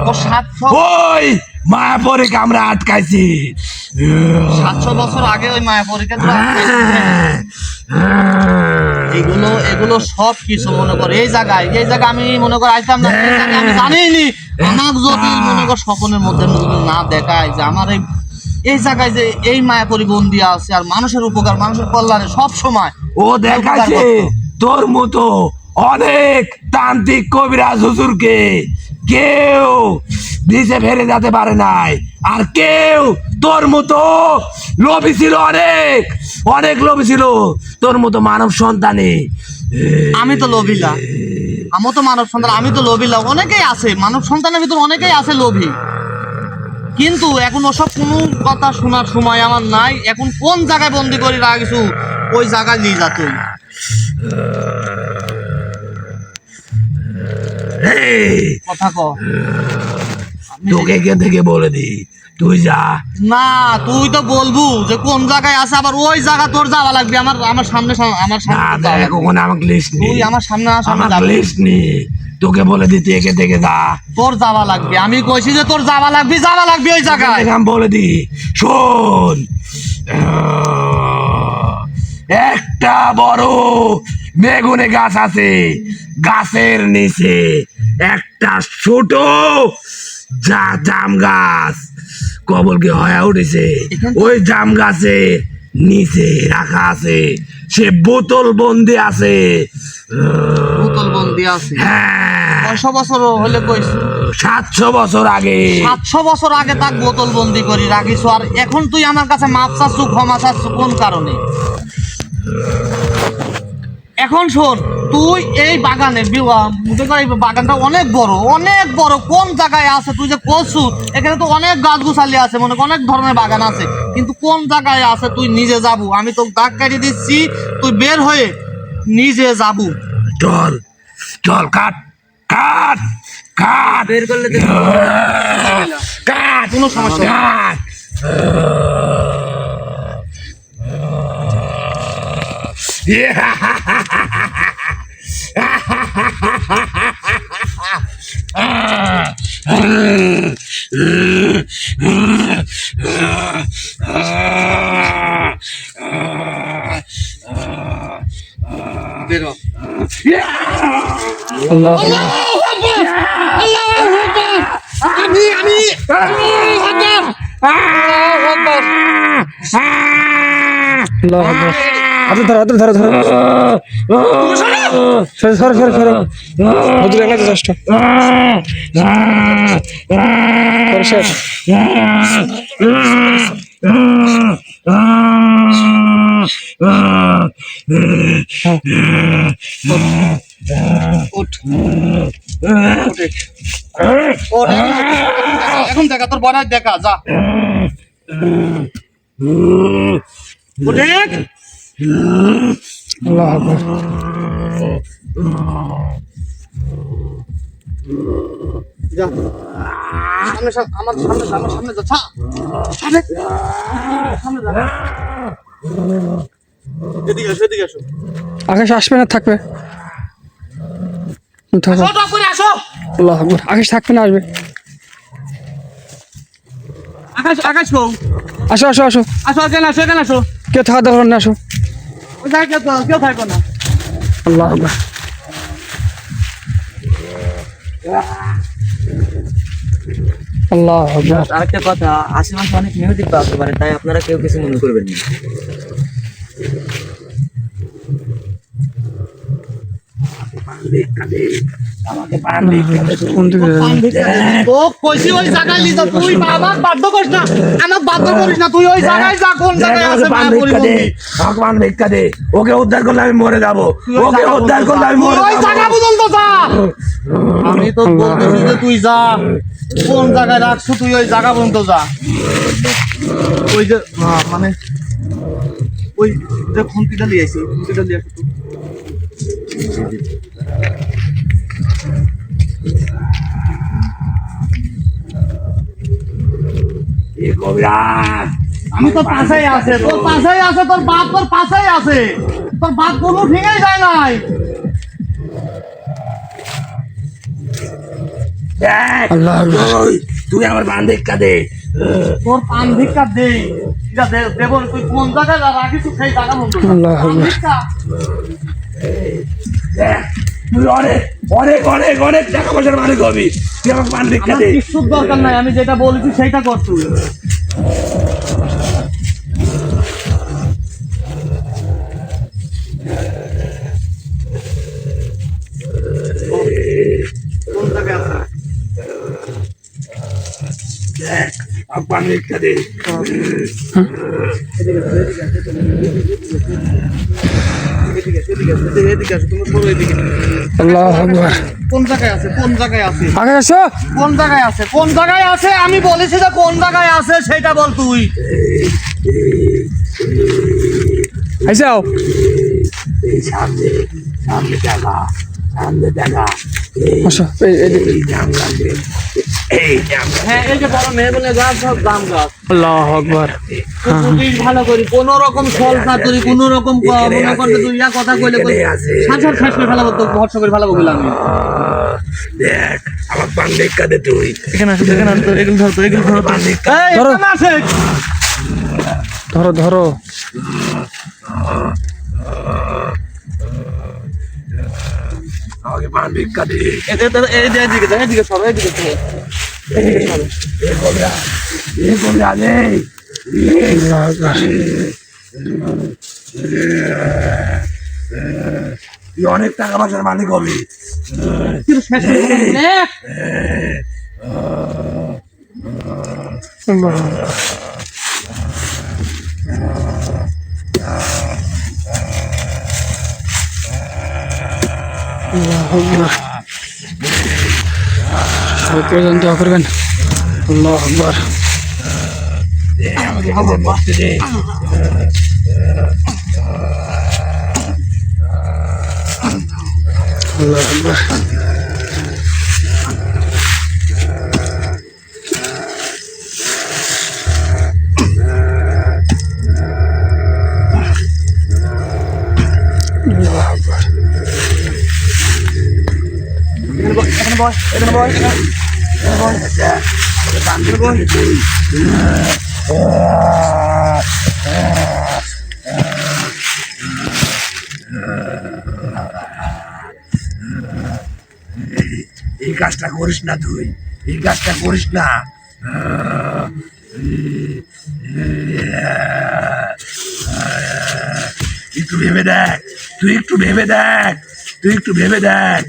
ও 700 ওই মায়াপুরীকে আমরা আটকাইছি। 700 বছর আগে ওই মায়াপুরীকে এগুলো সব কিছু মনে কর এই জায়গায় আমি মনে কর আইতাম না, এই জায়গায় আমি জানিনি। আমার যদি মনে কর স্বপ্নের মধ্যে না দেখায় যে আমার এই জায়গায় যে এই মায়াপুরী বন্দি আছে আর মানুষের উপকার মানুষের কল্যাণে সব সময় ও দেখাচ্ছে তোর মতো অনেক তান্ত্রিক কবিরাজ হুজুরকে কেউ নিচে ফেলে যেতে পারে নাই, আর কেউ তোর মতো লোভী ছিল, অনেক লোভী ছিল তোর মতো মানব সন্তানে। আমি তো লোভিলা, আমার তো মানব সন্তান, আমি তো লোভিলা। অনেকেই আছে মানব সন্তানের ভিতর, অনেকেই আছে লোভী, কিন্তু এখন ওসব কোনো কথা শোনার সময় আমার নাই। এখন কোন জায়গায় বন্দি করে রাখিস ওই জায়গায় নিয়ে যা তুই। কথা ক, তোকে এখান থেকে বলে দি তুই যা। না তুই তো বলবু যে কোন জায়গায় আছে, আবার ওই জায়গা তোর যাওয়া লাগবে। আমার সামনে কখন আমাকে লিস্ট নি, তুই আমার সামনে আমার লিস্ট নি, তোকে বলে দি তুই এখান থেকে যা। তোর যাওয়া লাগবে, আমি কইছি যে তোর যাওয়া লাগবে ওই জায়গায়। আমি বলে দি শোন, একটা বড় বেগুনে গাছ আছে, গাছের নিচে একটা ছোট জাম গাছ কবলকে হয়ে উঠেছে। ওই জাম গাছে নিচে রাখা আছে, সে বোতল বন্দি আছে। বোতল বন্দি আছে? হ্যাঁ, 600 বছর হলে কইছি। 700 বছর আগে। 700 বছর আগে তাক বোতল বন্দি করে রাখিস, আর এখন তুই আমার কাছে মাপ চাচ্ছ, ক্ষমা চাচ্ছ কোন কারণে? এখন শোন, তুই এই বাগানে বাগানটা অনেক বড়, কোন জায়গায় আছে তুই যে করছু? এখানে তো অনেক গাছ গুছালি আছে, মনে অনেক ধরনের বাগান আছে, কিন্তু কোন জায়গায় আছে তুই নিজে যাবো। আমি তো দাগ কাটিয়ে দিচ্ছি, তুই বের হয়ে নিজে যাবো। চল চল, কাট কাট কাট, বের করলে কাট, কোনো সমস্যা নেই। কাট। বের হ। আল্লাহ আল্লাহ আকবার। হাতে ধরো, ধরো সরে হুজুর একলা যথেষ্ট। শেষ। এখন দেখা তোর বড় দেখা যা। আল্লাহ আকবার। যা আমার সামনে যা। এদিকে আসো। আকাশ আসবে না থাকবে? থাকো। আল্লাহ আকবার। আকাশ থাকবে না আসবে? আকাশ বউ আসো এখানে আসো। কেউ থাকা দরকার না, আসো। ওই জায়গায় কেউ থাকবে না। আল্লাহ আকবার। আল্লাহ আকবার। আরেকটা কথা, আশেপাশে অনেক মিউজিক বাজতে পারে, তাই আপনারা কেউ কিছু মনে করবেন না। কোন দিকে ও কইছি ওই জায়গায় লিজা, তুই আমাকে বাধ্য করিস না, তুই ওই জায়গায় যা। কোন জায়গায় আছে মায়াপুরী বন্দি? ভগবান ভিক্ষা দে, ওকে উদ্ধার করলে আমি মরে যাবো, ওকে উদ্ধার করলে আমি মরে ওই জায়গা পর্যন্ত যা। আমি তো বলতেছি যে তুই যা, কোন জায়গায় রাখছো তুই ওই জায়গা পর্যন্ত যা। ওই যে মানে ওই যে খুন্তিটা নিয়ে আসি তুই। এ কবিরাজ আমি তোর পাশেই আছে, তোর পাশেই আছে, তোর বাপ তোর পাশেই আছে, তোর বাপ কোনো ভেঙে যায় নাই। দেখ, আল্লাহ তুই আমার বান দেখা দে। তোর পান ভিক্ষা দেই, দেব, তুই কোন জায়গায় রাখিস সেই জায়গা বন্ধু। আল্লাহ পান ভিক্ষা দেখ, তুই অনেক অনেক অনেক অনেক টাকা পয়সার মালিক হবি, তুই আমাকে বান দেখা আমার দে। কিছুর দরকার নাই, আমি যেটা বলেছি সেইটা কর তুই। কোন জায়গায় আছে? দেখ, আমাকে বান দেখা দে। এদিকে আসো, তুমি সরো এদিকে। আল্লাহ আকবার। কোন জায়গায় আছে, কোন জায়গায় আছে, আগে আসো। কোন জায়গায় আছে, কোন জায়গায় আছে? আমি বলেছি যে কোন জায়গায় আছে সেটা বল তুই। আইসাও। এই সামনে সামনে দেখা, সামনে দেখা। আসো এইদিকে। এই জাম লাগবে, এই জাম লাগবে। হ্যাঁ, এই যে বড় মেহগুনের গাছ, সব জাম গাছ। আল্লাহ আকবার। তুই ভালো করি, কোন রকম ফল না তুই, কোন রকম মনে করতে তুই ইয়া কথা কইলে সাঁচার শেষ করে ফেলাবো, তো ভরসা করে ফেলাবো বলে আমি। দেখ, আমাকে বান দেখা দে তুই। এখানে আসো, এখানে আসো, এগুলো ধরো তো, এগুলো ধরো তো। বান দেখা এই, এখানে আসে। ধরো ধরো। আমাকে বান দেখা দে। এইদিকে যাও, এইদিকে সরো, এইদিকে সরো। এ কবিরাজ, এ কবিরাজ, এই। আল্লাহ আকবার। তুই অনেক টাকা পয়সার মালিক হবি। কিন্তু শেষ করে ফেলাবো না। আল্লাহ। আল্লাহ আকবার। সবাই প্রয়োজন দোয়া করবেন। আল্লাহ আকবার। আমাকে মরতে দে। আল্লাহ আকবার। আল্লাহ আকবার। এখানে বস, এখানে বস, এখানে বস। এই কাজটা করিস না তুই, এই কাজটা করিস না। একটু ভেবে দেখ, তুই একটু ভেবে দেখ, তুই একটু ভেবে দেখ।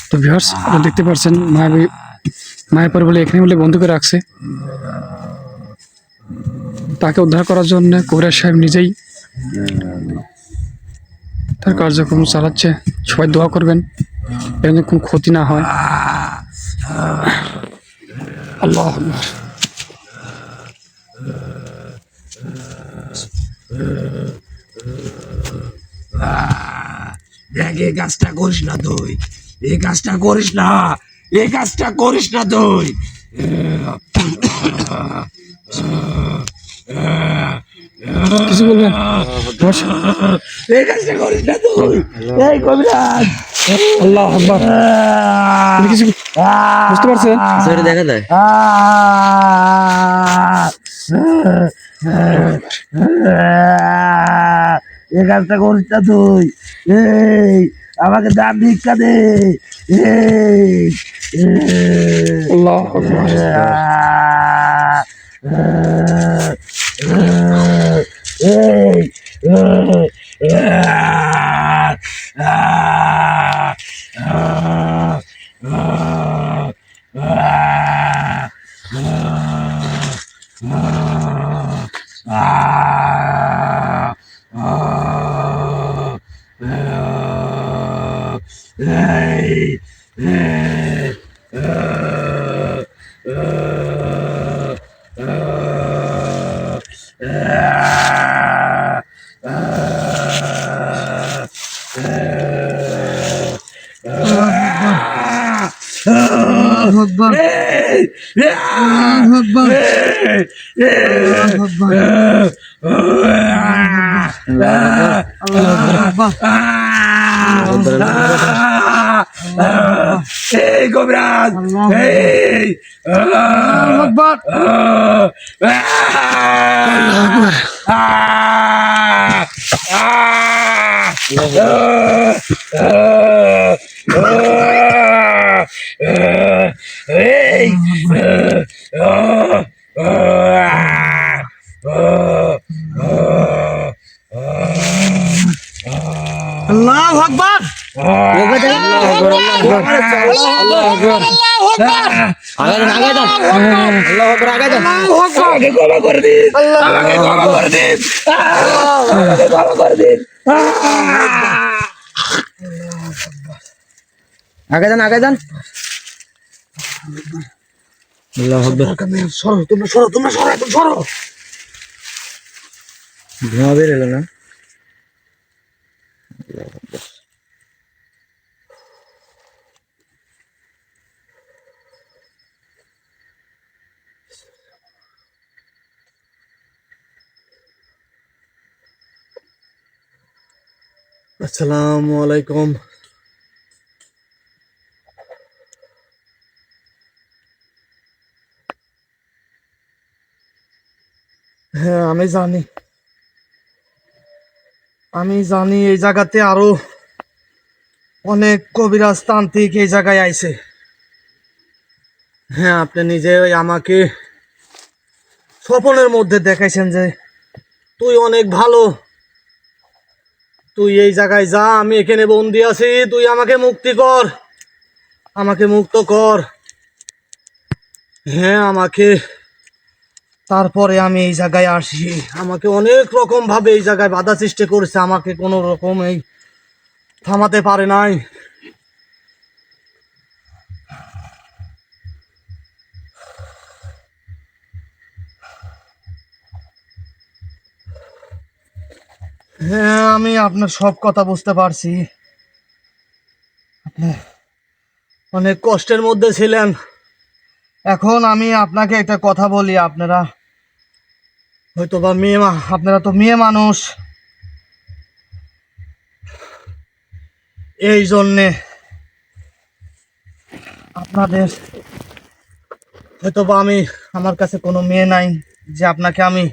তো ভিউয়ার্স, আপনারা দেখতে পাচ্ছেন মায়াপুর বলে এখানে বলে বন্ধ করে রাখছে। তাকে উদ্ধার করার জন্য কবিরাজ সাহেব নিজেই তার কার্যক্রম চালাচ্ছে। সবাই দোয়া করবেন এখানে কোনো ক্ষতি না হয়। আল্লাহ আকবার। দেখ, এই কাজটা করিস না তুই, এই কাজটা করিস না, এই কাজটা করিস না তুই। কিছু বলবেন? এই কাজটা করিস না তুই, এই কবিরাজ। আল্লাহ আকবার। আপনি কিছু বুঝতে পারছেন? সেটা দেখা যায়। এই কাজটা করিস না তুই, এই আমাকে দাম ভিক্ষা দে। এই আল্লাহ আকবার। এই কবিরাজ এই আল্লাহু আকবার। আমাকে ক্ষমা করে দিন, আমাকে ক্ষমা করে দিন, আমাকে ক্ষমা করে দিন। আগে যান আগে যান। সরো, তোমরা সরো, তোমরা সরো, এখন সরো। ধোঁয়া বের এলো না। আসসালামু আলাইকুম। হ্যাঁ, আমি জানি এই জায়গাতে আরো অনেক কবিরাজ তান্ত্রিক এই জায়গায় আইছে। হ্যাঁ, আপনি নিজে আমাকে স্বপ্নের মধ্যে দেখাইছেন যে তুই অনেক ভালো, তুই এই জায়গায় যা, আমি এখানে বন্দি আছি, তুই আমাকে মুক্তি কর, আমাকে মুক্ত কর। হ্যাঁ, তারপরে আমি এই জায়গায় আসি। আমাকে অনেক রকম ভাবে এই জায়গায় বাধা সৃষ্টি করেছে, আমাকে কোনো রকম এই থামাতে পারে নাই। হ্যাঁ, আমি আপনার সব কথা বুঝতে পারছি। আপনি অনেক কষ্টের মধ্যে ছিলেন। এখন আমি আপনাকে একটা কথা বলি, আপনারা হয়তো বা আপনারা তো মেয়ে মানুষ, এই জন্যে আপনাদের হয়তো বা আমার কাছে কোনো মেয়ে নাই যে আপনাকে আমি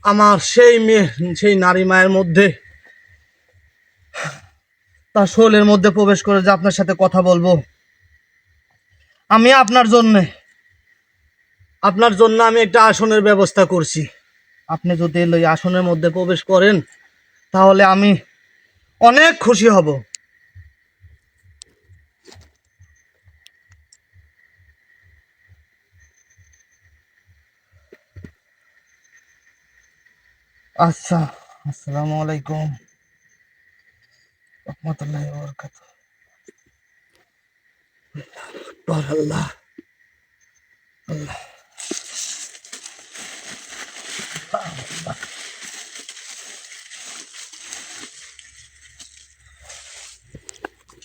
আমার সেই নারী মায়ের মধ্যে, তার শরীরের মধ্যে প্রবেশ করে যে আপনার সাথে কথা বলবো। আমি আপনার জন্য আমি একটা আসনের ব্যবস্থা করছি। আপনি যদি এই আসনের মধ্যে প্রবেশ করেন তাহলে আমি অনেক খুশি হব। আচ্ছা, আসসালামু আলাইকুম রহমতুল্লাহি ওয়া বারাকাতুহু। আল্লাহ আল্লাহ।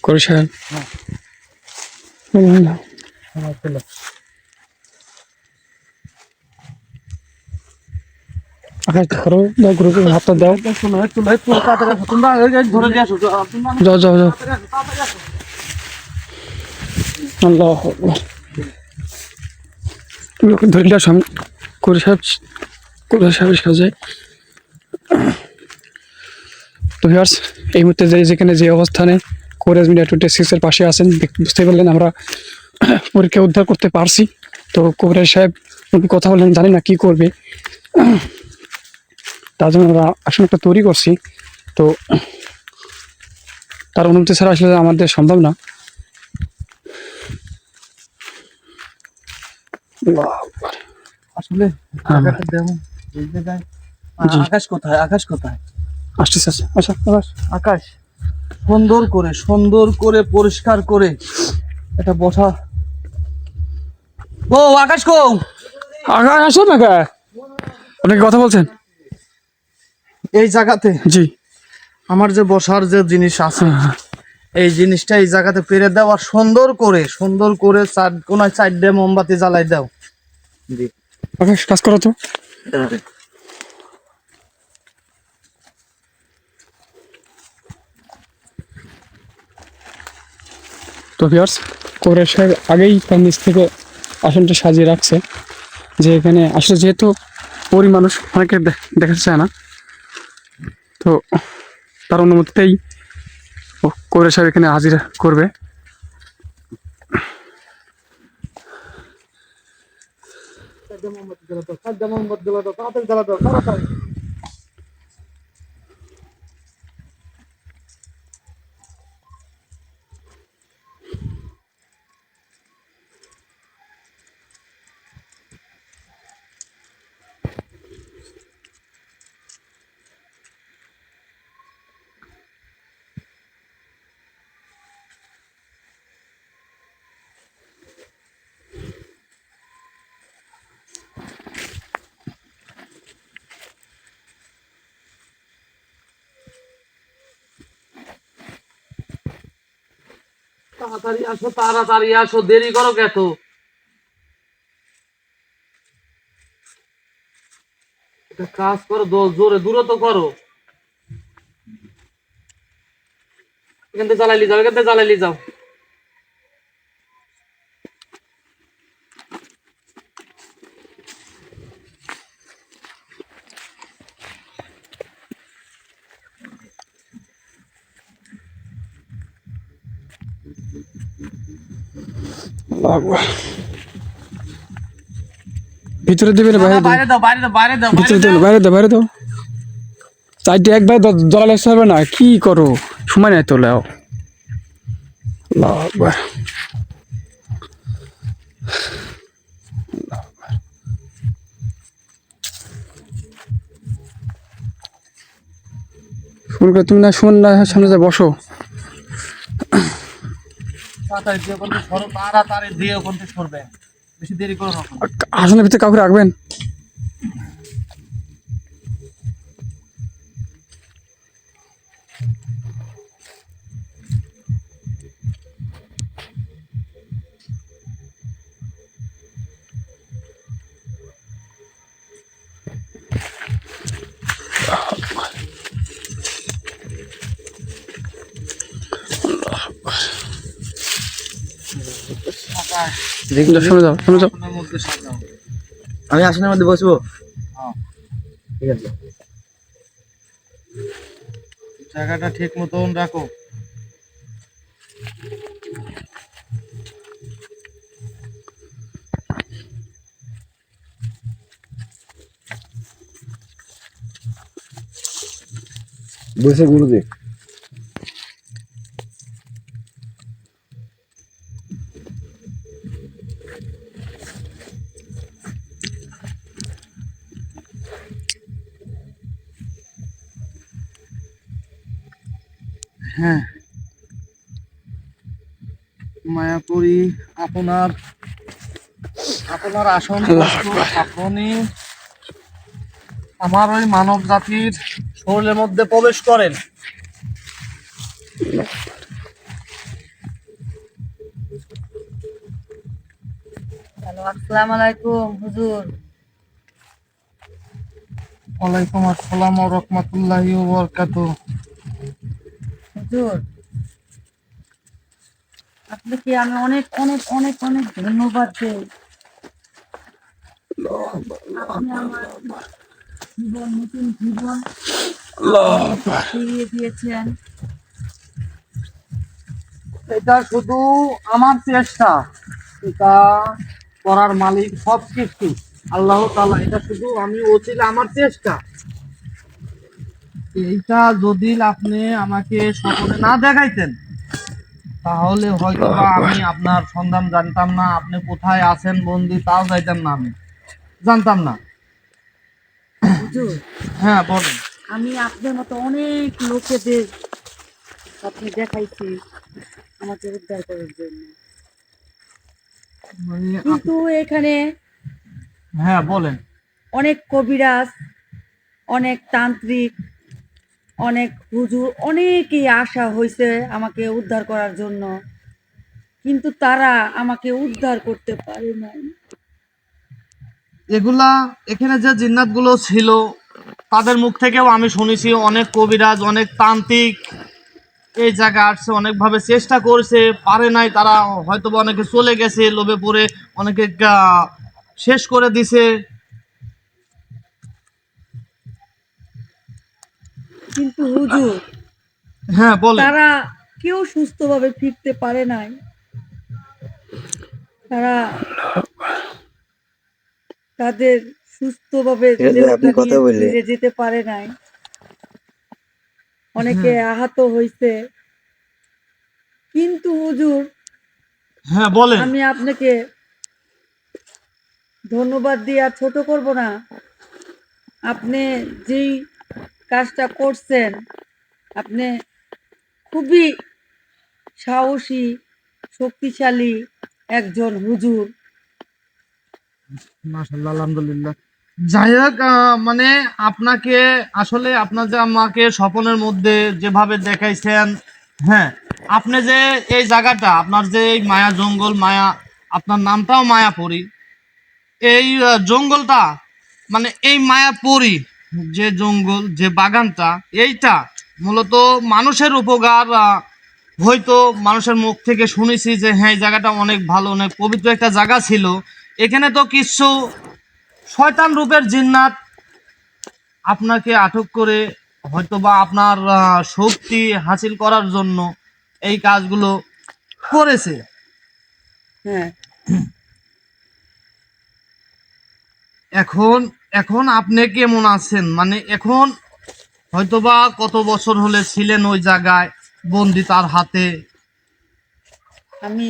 করে সাহেব আকাশ ধরো, দাও গুরুকে হাতটা দাও। যাও যাও যাও। আল্লাহ আকবার। তুমি ওকে ধরিলে সামনে করে সাহেবের সাজে। তো ভিউয়ার্স, এই মুহূর্তে যেখানে যে অবস্থানে কোরাজ মিডিয়া 26 এর পাশে আছেন, বুঝতে পারলেন আমরা পরীক্ষা উদ্ধার করতে পারছি। তো কোরাজ সাহেব উনি কথা বললেন, জানি না কি করবে, তার জন্য আমরা আসলে একটা তৈরি করছি। তো তার অনুমতি ছাড়া আসলে আমাদের সম্ভব না। আসলে আকাশ কোথায়? আসতেছে। আচ্ছা আকাশ সুন্দর করে পরিষ্কার করে এটা বসা। ও আকাশ কো, আসো না গা। আপনি কি কথা বলছেন? এই জায়গাতে জি, আমার যে বসার যে জিনিস আছে এই জিনিসটা এই জায়গাতে পেরে দাও, আর সুন্দর করে চার কোনায় 4টে মোমবাতি জ্বালাই দাও। জি। আকাশ কাজ করো তো। তো ভিউয়ার্স, কোবরা সাহেব আগেই তার নিচ থেকে আসনটা সাজিয়ে রাখছে, যে এখানে আসলে যেহেতু পরি মানুষ অনেকে দেখাতে চায় না, তো তার অনুমতিতেই কোবরা সাহেব এখানে হাজির করবে। তাড়াতাড়ি আসো, দেরি করো কেত? একটা কাজ করো, জোরে দূরত করো। এখান থেকে জ্বালাইলি যাও, এখান থেকে জ্বালাইলি যাও। ভিতরে দেবে না বাইরে দেবে? বাইরে দাও, বাইরে দাও, বাইরে দাও, ভিতরে দেবে না, বাইরে দাও, বাইরে দাও। চাইতে একবার জ্বালালে হবে না, কি করো, সময় নাই তো লাও। আল্লাহু আকবার। শুন করে তুমি না শুন না, সামনে যা বসো। তাড়াতাড়ি দিয়ে ওখান থেকে সরো, তাড়াতাড়ি দিয়ে ওখান থেকে সরবে, বেশি দেরি করো না। আসনের ভিতরে কাউকে রাখবেন? শুনে যাও, শুনে যাও। আপনার মধ্যে সাজাও। আমি আসনের মধ্যে বসবো? হ্যাঁ। ঠিক আছে। জায়গাটা ঠিক মতন রাখো। বসে গুরুদেব। হ্যাঁ, মায়াপুরী আপনার আসন প্রস্তুত। আপনি আমার ওই মানব জাতির শরীরের মধ্যে প্রবেশ করেন। হ্যালো, আসসালামু আলাইকুম হুজুর। ওয়ালাইকুম আসসালাম ওয়া রাহমাতুল্লাহি ওয়া বারাকাতুহু। হুজুর, আপনাকে আমি অনেক অনেক অনেক অনেক ধন্যবাদ দেই। আপনি আমার জীবন, নতুন জীবন ফিরিয়ে দিয়েছেন। এটা শুধু আমার চেষ্টা, এটা করার মালিক সবকিছু আল্লাহ তাআলা। এটা শুধু আমি ওসিলা, আমার চেষ্টা। এইটা যদি আপনি আমাকে স্বপ্নে না দেখাইতেন, তাহলে হয়তো বা আমি আপনার সন্ধান জানতাম না, আপনি কোথায় আছেন বন্দি তাও যাইতাম না, আমি জানতাম না। হুজুর, হ্যাঁ বলেন। আমি আপনার মতো অনেক লোকেদের স্বপ্নে দেখাইছি আমাকে উদ্ধার করার জন্য, কিন্তু এখানে হ্যাঁ বলেন। অনেক কবিরাজ, অনেক তান্ত্রিক, অনেক হুজুর অনেকেই আশা হয়েছে আমাকে উদ্ধার করার জন্য, কিন্তু তারা আমাকে উদ্ধার করতে পারে নাই। এগুলা এখানে যে জিন্নাত গুলো ছিল তাদের মুখ থেকেও আমি শুনেছি অনেক কবিরাজ অনেক তান্ত্রিক এই জায়গায় আসছে, অনেকভাবে চেষ্টা করছে, পারে নাই। তারা হয়তো বা অনেকে চলে গেছে লোভে পড়ে, অনেকে শেষ করে দিছে। কিন্তু হুজুর, হ্যাঁ বলেন। তারা কেউ সুস্থভাবে ফিরতে পারে নাই। তারা তাদের সুস্থভাবে আপনি দেহটা কথা নিয়ে বললে ফিরে যেতে পারে নাই। অনেকে আহত হয়েছে। কিন্তু হুজুর, হ্যাঁ বলেন। আমি আপনাকে ধন্যবাদ দিয়ে আর ছোট করব না। আপনি যেই কাজটা করছেন, আপনি খুবই সাহসী, শক্তিশালী একজন হুজুর। মাশাআল্লাহ, আলহামদুলিল্লাহ। যাই হোক, মানে আপনাকে আসলে আপনার যে আমাকে স্বপনের মধ্যে যেভাবে দেখাইছেন, হ্যাঁ, আপনি যে এই জায়গাটা আপনার যে এই মায়া জঙ্গল, মায়া আপনার নামটাও মায়াপুরী, এই জঙ্গলটা মানে এই মায়াপুরী যে জঙ্গল যে বাগানটা এইটা মূলত মানুষের উপকার, হয়তো মানুষের মুখ থেকে শুনেছি যে হ্যাঁ এই জায়গাটা অনেক ভালো অনেক পবিত্র একটা জায়গা ছিল। এখানে তো কিছু শয়তান রূপের জিন্নাত আপনাকে আটক করে হয়তোবা আপনার শক্তি হাসিল করার জন্য এই কাজগুলো করেছে। হ্যাঁ, এখন এখন আপনি কেমন আছেন, মানে এখন হয়তোবা কত বছর হলে ছিলেন ওই জায়গায় বন্দি তার হাতে? আমি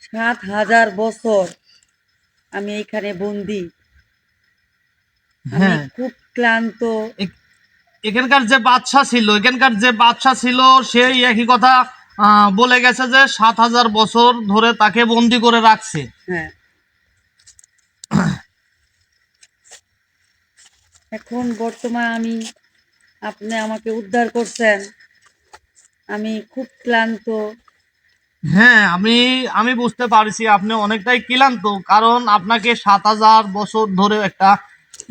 ৭,০০০ বছর আমি এখানে বন্দি। আমি হ্যাঁ, খুব ক্লান্ত। এখানকার যে বাদশা ছিল, এখানকার যে বাদশা ছিল সেই একই কথা বলে গেছে যে ৭,০০০ বছর ধরে তাকে বন্দি করে রাখছে। হ্যাঁ, এখন বর্তমান আপনি আমাকে উদ্ধার করছেন। আমি খুব ক্লান্ত। হ্যাঁ, আমি আমি বুঝতে পারছি আপনি অনেকটাই ক্লান্ত, কারণ আপনাকে ৭,০০০ বছর ধরে একটা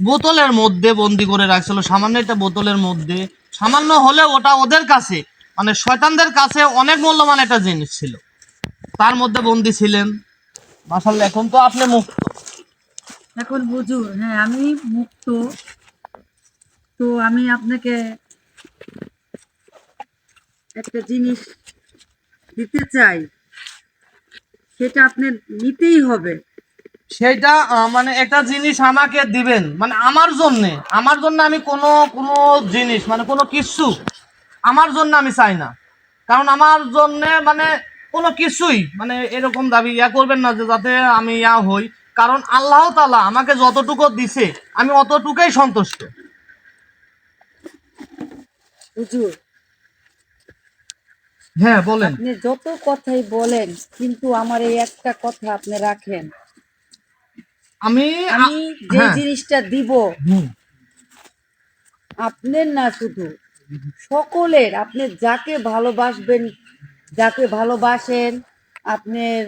বোতলের মধ্যে বন্দি করে রাখছিল, সামান্য একটা বোতলের মধ্যে। সামান্য হলে ওটা ওদের কাছে মানে শয়তানদের কাছে অনেক মূল্যবান একটা জিনিস ছিল, তার মধ্যে বন্দি ছিলেন। মাশাআল্লাহ, এখন তো আপনি মুক্ত। এখন হুজুর, হ্যাঁ আমি মুক্ত। তো আমি আপনাকে একটা জিনিস দিতে চাই, সেটা আপনার নিতেই হবে। সেইটা মানে একটা জিনিস আমাকে দিবেন, মানে আমার জন্য আমি কোনো কোনো জিনিস মানে কোনো কিছু আমার জন্য আমি চাই না। কারণ আমার জন্য মানে কোনো কিছুই মানে এরকম দাবি করবেন না যে যাতে আমি হই। কারণ আল্লাহ তাআলা আমাকে যতটুকু দিছে আমি অতটুকুই সন্তুষ্ট। হুজুর, হ্যাঁ বলেন। আপনি যত কথাই বলেন, কিন্তু আমার এই একটা কথা আপনি রাখেন। আমি আমি যে হ্যাঁ। জিনিসটা দিব, হুম। আপনার না শুধু, সকলের, আপনি যাকে ভালোবাসবেন, যাকে ভালোবাসেন, আপনার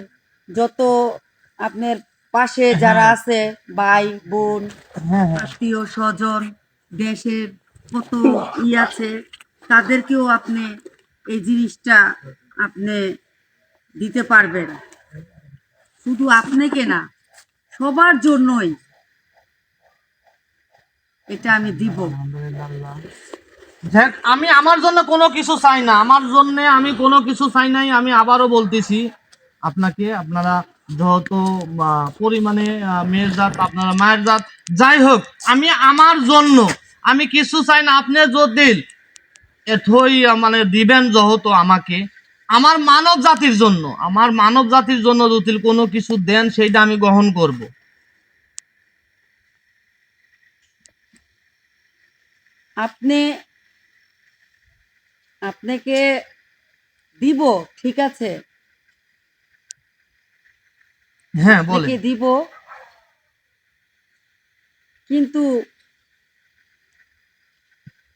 যত, আপনার পাশে যারা হ্যাঁ আছে, ভাই বোন, হ্যাঁ হ্যাঁ। আত্মীয় স্বজন, দেশের কত আছে, তাদেরকেও আপনি এই জিনিসটা আপনি দিতে পারবেন। শুধু আপনাকে না, সবার জন্যই এটা আমি দিব। দেখ, আমি আমার জন্য কোনো কিছু চাই না, আমার জন্য আমি কোনো কিছু চাই নাই। আমি আবারও বলতেছি আপনাকে, আপনারা যত পরিমাণে মেয়ের জাত, আপনারা মায়ের জাত, যাই হোক, আমি আমার জন্য আমি কিছু চাই না। আপনি যদি এথই মানে দিবেন যেহেতু আমাকে, আমার মানব জাতির জন্য, আমার মানব জাতির জন্য যদি কোনো কিছু দেন সেইটা আমি গ্রহণ করব। আপনি, আপনাকে দিব, ঠিক আছে, হ্যাঁ আপনাকে বলেন। দিব, কিন্তু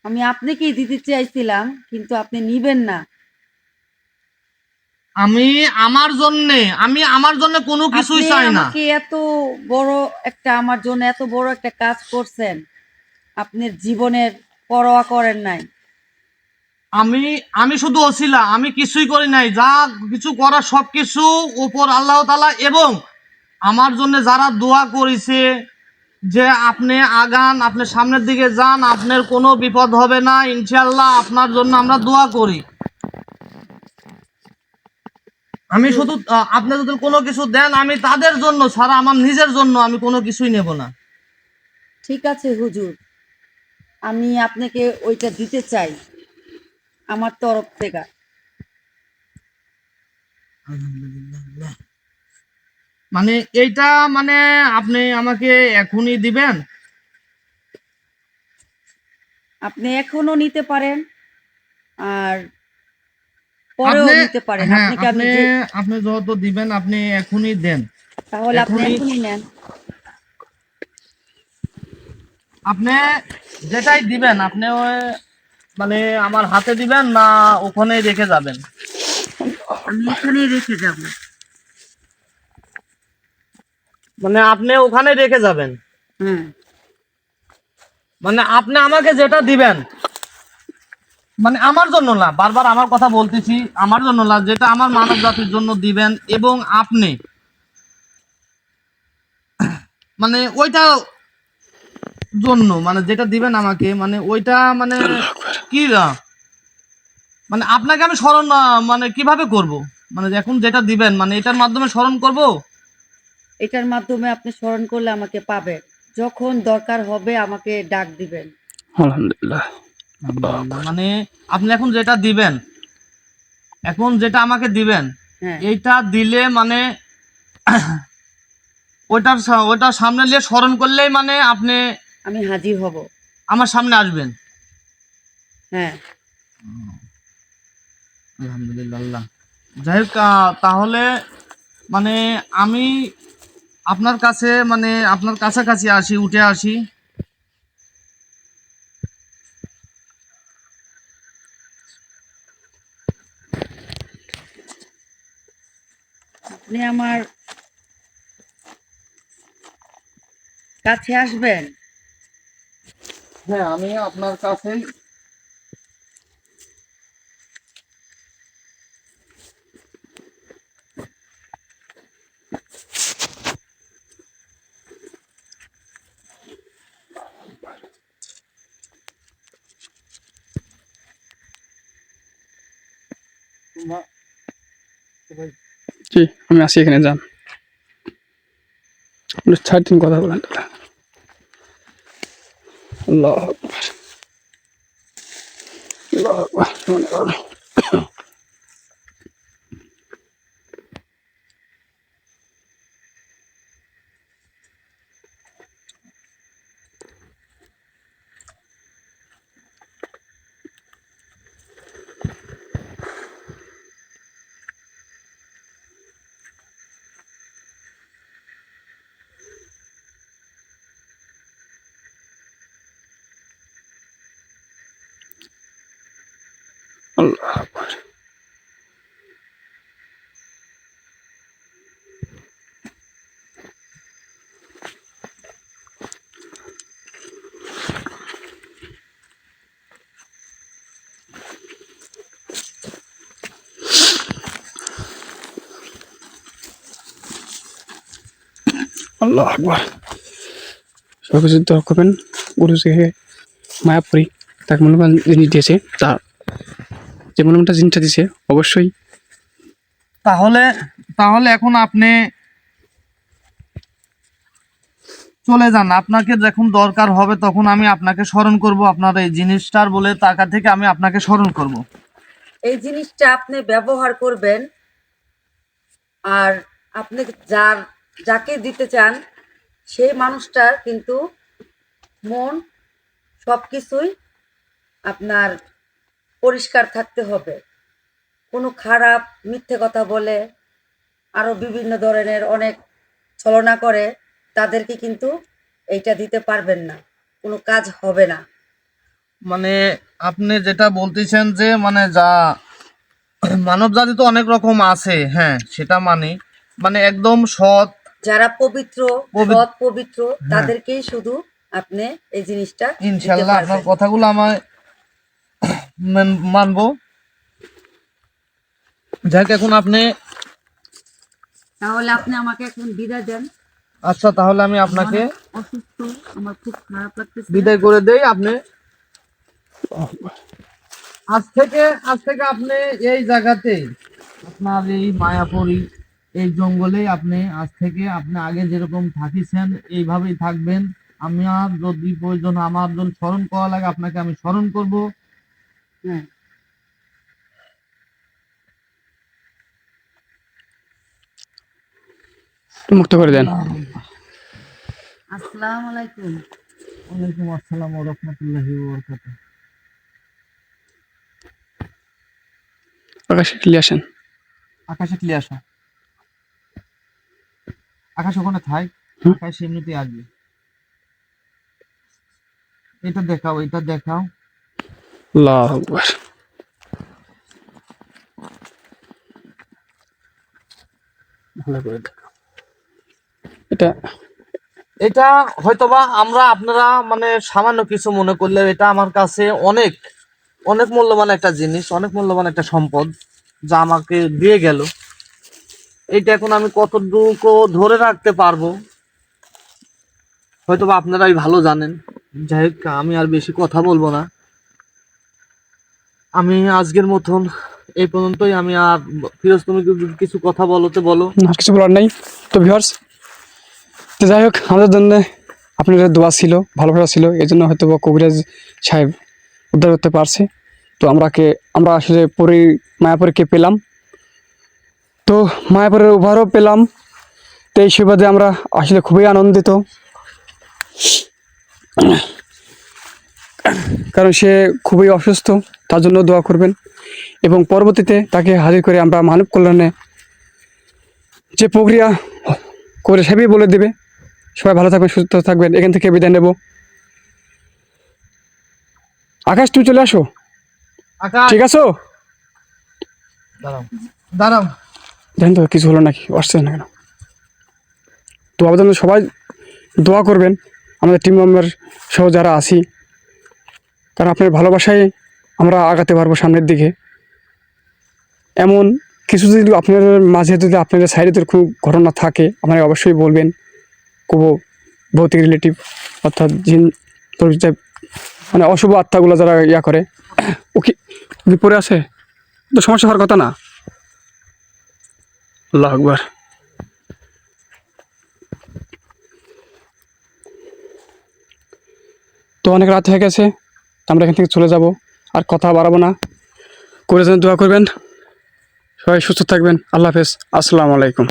আমি আপনাকেই দিতে চাইছিলাম, কিন্তু আপনি নিবেন না। আমি আমার জন্য কোনো কিছুই আপনি চাই না। আমাকে বড় আমার জন্য এত বড় একটা কাজ করছেন, আপনার জীবনের পরোয়া করেন নাই। আমি আমি শুধু ওসিলা, আমি কিছুই করি নাই। যা কিছু করার সবকিছু উপর আল্লাহ তাআলা, এবং আমার জন্য যারা দোয়া করেছে যে আপনি আগান, আপনি সামনের দিকে যান, আপনার কোনো বিপদ হবে না ইনশাআল্লাহ, আপনার জন্য আমরা দোয়া করি। আমি শুধু আপনি যদি কোনো কিছু দেন, আমি তাদের জন্য ছাড়া আমার নিজের জন্য আমি কোনো কিছুই নেব না। ঠিক আছে হুজুর, আমি আপনাকে ওইটা দিতে চাই আমার তরফ থেকে। মানে এইটা, মানে আপনি আমাকে এখনই দিবেন? আপনি এখনো নিতে পারেন, আর পরেও আপনি, নিতে পারেন। হ্যাঁ, আপনাকে আমি আপনি যে আপনি যত দিবেন আপনি এখনই দেন। তাহলে আপনি এখনই এখনই নেন। আপনি যেটাই দিবেন আপনি মানে আমার হাতে দিবেন না ওখানেই রেখে যাবেন? আমি এখানেই রেখে যাব। মানে আপনি ওখানে রেখে যাবেন? হ্যাঁ, মানে আপনি আমাকে যেটা দিবেন, মানে আমার জন্য না, বারবার আমার কথা বলতেছি, আমার জন্য না, যেটা আমার মানব জাতির জন্য দিবেন, এবং আপনি মানে ওইটা জন্য, মানে যেটা দিবেন আমাকে, মানে ওইটা মানে কি মানে আপনাকে আমি স্মরণ মানে কিভাবে করব? মানে এখন যেটা দিবেন মানে এটার মাধ্যমে স্মরণ করব? এটার মাধ্যমে আপনি স্মরণ করলে আমাকে পাবেন। যখন দরকার হবে আমাকে ডাক দিবেন। আলহামদুলিল্লাহ। আলহামদুলিল্লাহ। মানে আপনি এখন যেটা দিবেন, এখন যেটা আমাকে দিবেন, হ্যাঁ, এইটা দিলে মানে ওইটার সামনে নিয়ে স্মরণ করলেই মানে আপনি আমি হাজির হব। আমার সামনে আসবেন। হ্যাঁ, আলহামদুলিল্লাহ। আল্লাহ, যাই হোক, তাহলে মানে আমি আপনার কাছে, মানে আপনার কাছাকাছি আসি, উঠে আসি। আপনি আমার কাছে আসবেন। হ্যাঁ, আমি আপনার কাছেই। জি, আমি আসি, এখানে যান। আপনি 4 দিন কথা বলেন। আল্লাহ আকবার, আল্লাহ আকবার। আল্লাহ আকবার। আল্লাহ আকবার। সবকিছু দোয়া করবেন। গুরুজিকে মায়াপুরী তাকে মূল্যবান জিনিস দিয়েছে, তার যে মূল্যবানটা জিনিসটা দিয়েছে অবশ্যই। তাহলে তাহলে এখন আপনি চলে যান। আপনাকে যখন দরকার হবে তখন আমি আপনাকে স্মরণ করব, আপনার এই জিনিসটার বলে টাকা থেকে আমি আপনাকে স্মরণ করব। এই জিনিসটা আপনি ব্যবহার করবেন, আর আপনি যাকে দিতে চান সেই মানুষটার কিন্তু মন সবকিছুই আপনার পরিষ্কার থাকতে হবে। কোনো খারাপ মিথ্যে কথা বলে আরো বিভিন্ন ধরনের অনেক ছলনা করে তাদেরকে কিন্তু এইটা দিতে পারবেন না, কোনো কাজ হবে না। মানে আপনি যেটা বলতেছেন যে মানে যা মানব জাতি তো অনেক রকম আছে, হ্যাঁ সেটা মানে একদম সৎ। যারা পবিত্র, পবিত্র, সৎ পবিত্র, তাদেরকেই শুধু আপনি এই জিনিসটা দিতে ইনশাল্লাহ আপনার পারবেন। কথাগুলো আমায় মানবো। যাক এখন আপনি, তাহলে আপনি আমাকে এখন বিদায় দেন। আচ্ছা তাহলে আমি আপনাকে অসুস্থ, আমার খুব খারাপ লাগতেছে। বিদায় করে দেই। আপনি আজ থেকে আপনি এই জায়গাতেই, আপনার এই মায়াপুরী এই জঙ্গলে আপনি আজ থেকে আপনি আগে যেরকম থাকিছেন এইভাবেই থাকবেন। আমার যদি প্রয়োজন, আমার যদি স্মরণ করা লাগে আপনাকে আমি স্মরণ করব। হ্যাঁ। মুক্ত করে দেন। আসসালামু আলাইকুম। ওয়ালাইকুম আসসালাম ওয়া রাহমাতুল্লাহি ওয়া বারাকাতুহু। আকাশে ক্লিয়ার আসেন। আকাশে ক্লিয়ার আসো, আকাশ ওখানে থাক, আকাশ এমনিতেই আসবে। এটা দেখাও, এটা দেখাও। আল্লাহু আকবার। ভালো করে দেখো। এটা এটা হয়তোবা আপনারা মানে সামান্য কিছু মনে করলে এটা আমার কাছে অনেক অনেক মূল্যবান একটা জিনিস, অনেক মূল্যবান একটা সম্পদ যা আমাকে দিয়ে গেল। এটা এখন আমি কতটুকু ধরে রাখতে পারবো হয়তোবা আপনারাই ভালো জানেন। যাই হোক আমি আর বেশি কথা বলবো না, আমি আজকের মতন এই পর্যন্তই। আমি আর ফিরোজ, তুমি যদি কিছু কথা বলতে বলো। আর কিছু বলার নাই। তো ভিউয়ার্স, তো যাই হোক, আমাদের জন্য আপনাদের দোয়া ছিল, ভালোবাসা ছিল, এই জন্য হয়তো বা কবিরাজ সাহেব উদ্ধার করতে পারছে। তো আমরা আসলে মায়াপুরীকে পেলাম, তো মায়াপুরের উপহারও পেলাম। তো এই সুবাদে আমরা আসলে খুবই আনন্দিত, কারণ সে খুবই অসুস্থ, তার জন্য দোয়া করবেন। এবং পরবর্তীতে তাকে হাজির করে আমরা মানব কল্যাণে যে প্রক্রিয়া করে সেভাবেই বলে দেবে। সবাই ভালো থাকবেন, সুস্থ থাকবেন। এখান থেকে বিদায় নেব। আকাশ, তুমি চলে আসো, আকাশ, ঠিক আছো? দাঁড়াও দাঁড়াও। দেখেন তো কিছু হলো নাকি, আসছে না কেন? তো আমাদের জন্য সবাই দোয়া করবেন, আমাদের টিম মেম্বার সহ যারা আছি, কারণ আপনার ভালোবাসায় আমরা আগাতে পারবো সামনের দিকে। এমন কিছু যদি আপনার মাঝে, যদি আপনাদের সাইডে যদি কোনো ঘটনা থাকে, আপনারা অবশ্যই বলবেন। কোনো ভৌতিক রিলেটিভ অর্থাৎ জিন পরিচয়, মানে অশুভ আত্মাগুলো যারা ইয়া করে, ওকে পড়ে আছে, তো সমস্যা হওয়ার কথা না। আল্লাহু আকবার। তো অনেক রাত হয়ে গেছে, আমরা এখান থেকে চলে যাব, আর কথা বাড়াবো না। করে যেন দোয়া করবেন, সবাই সুস্থ থাকবেন। আল্লাহ হাফেজ, আসসালামু আলাইকুম।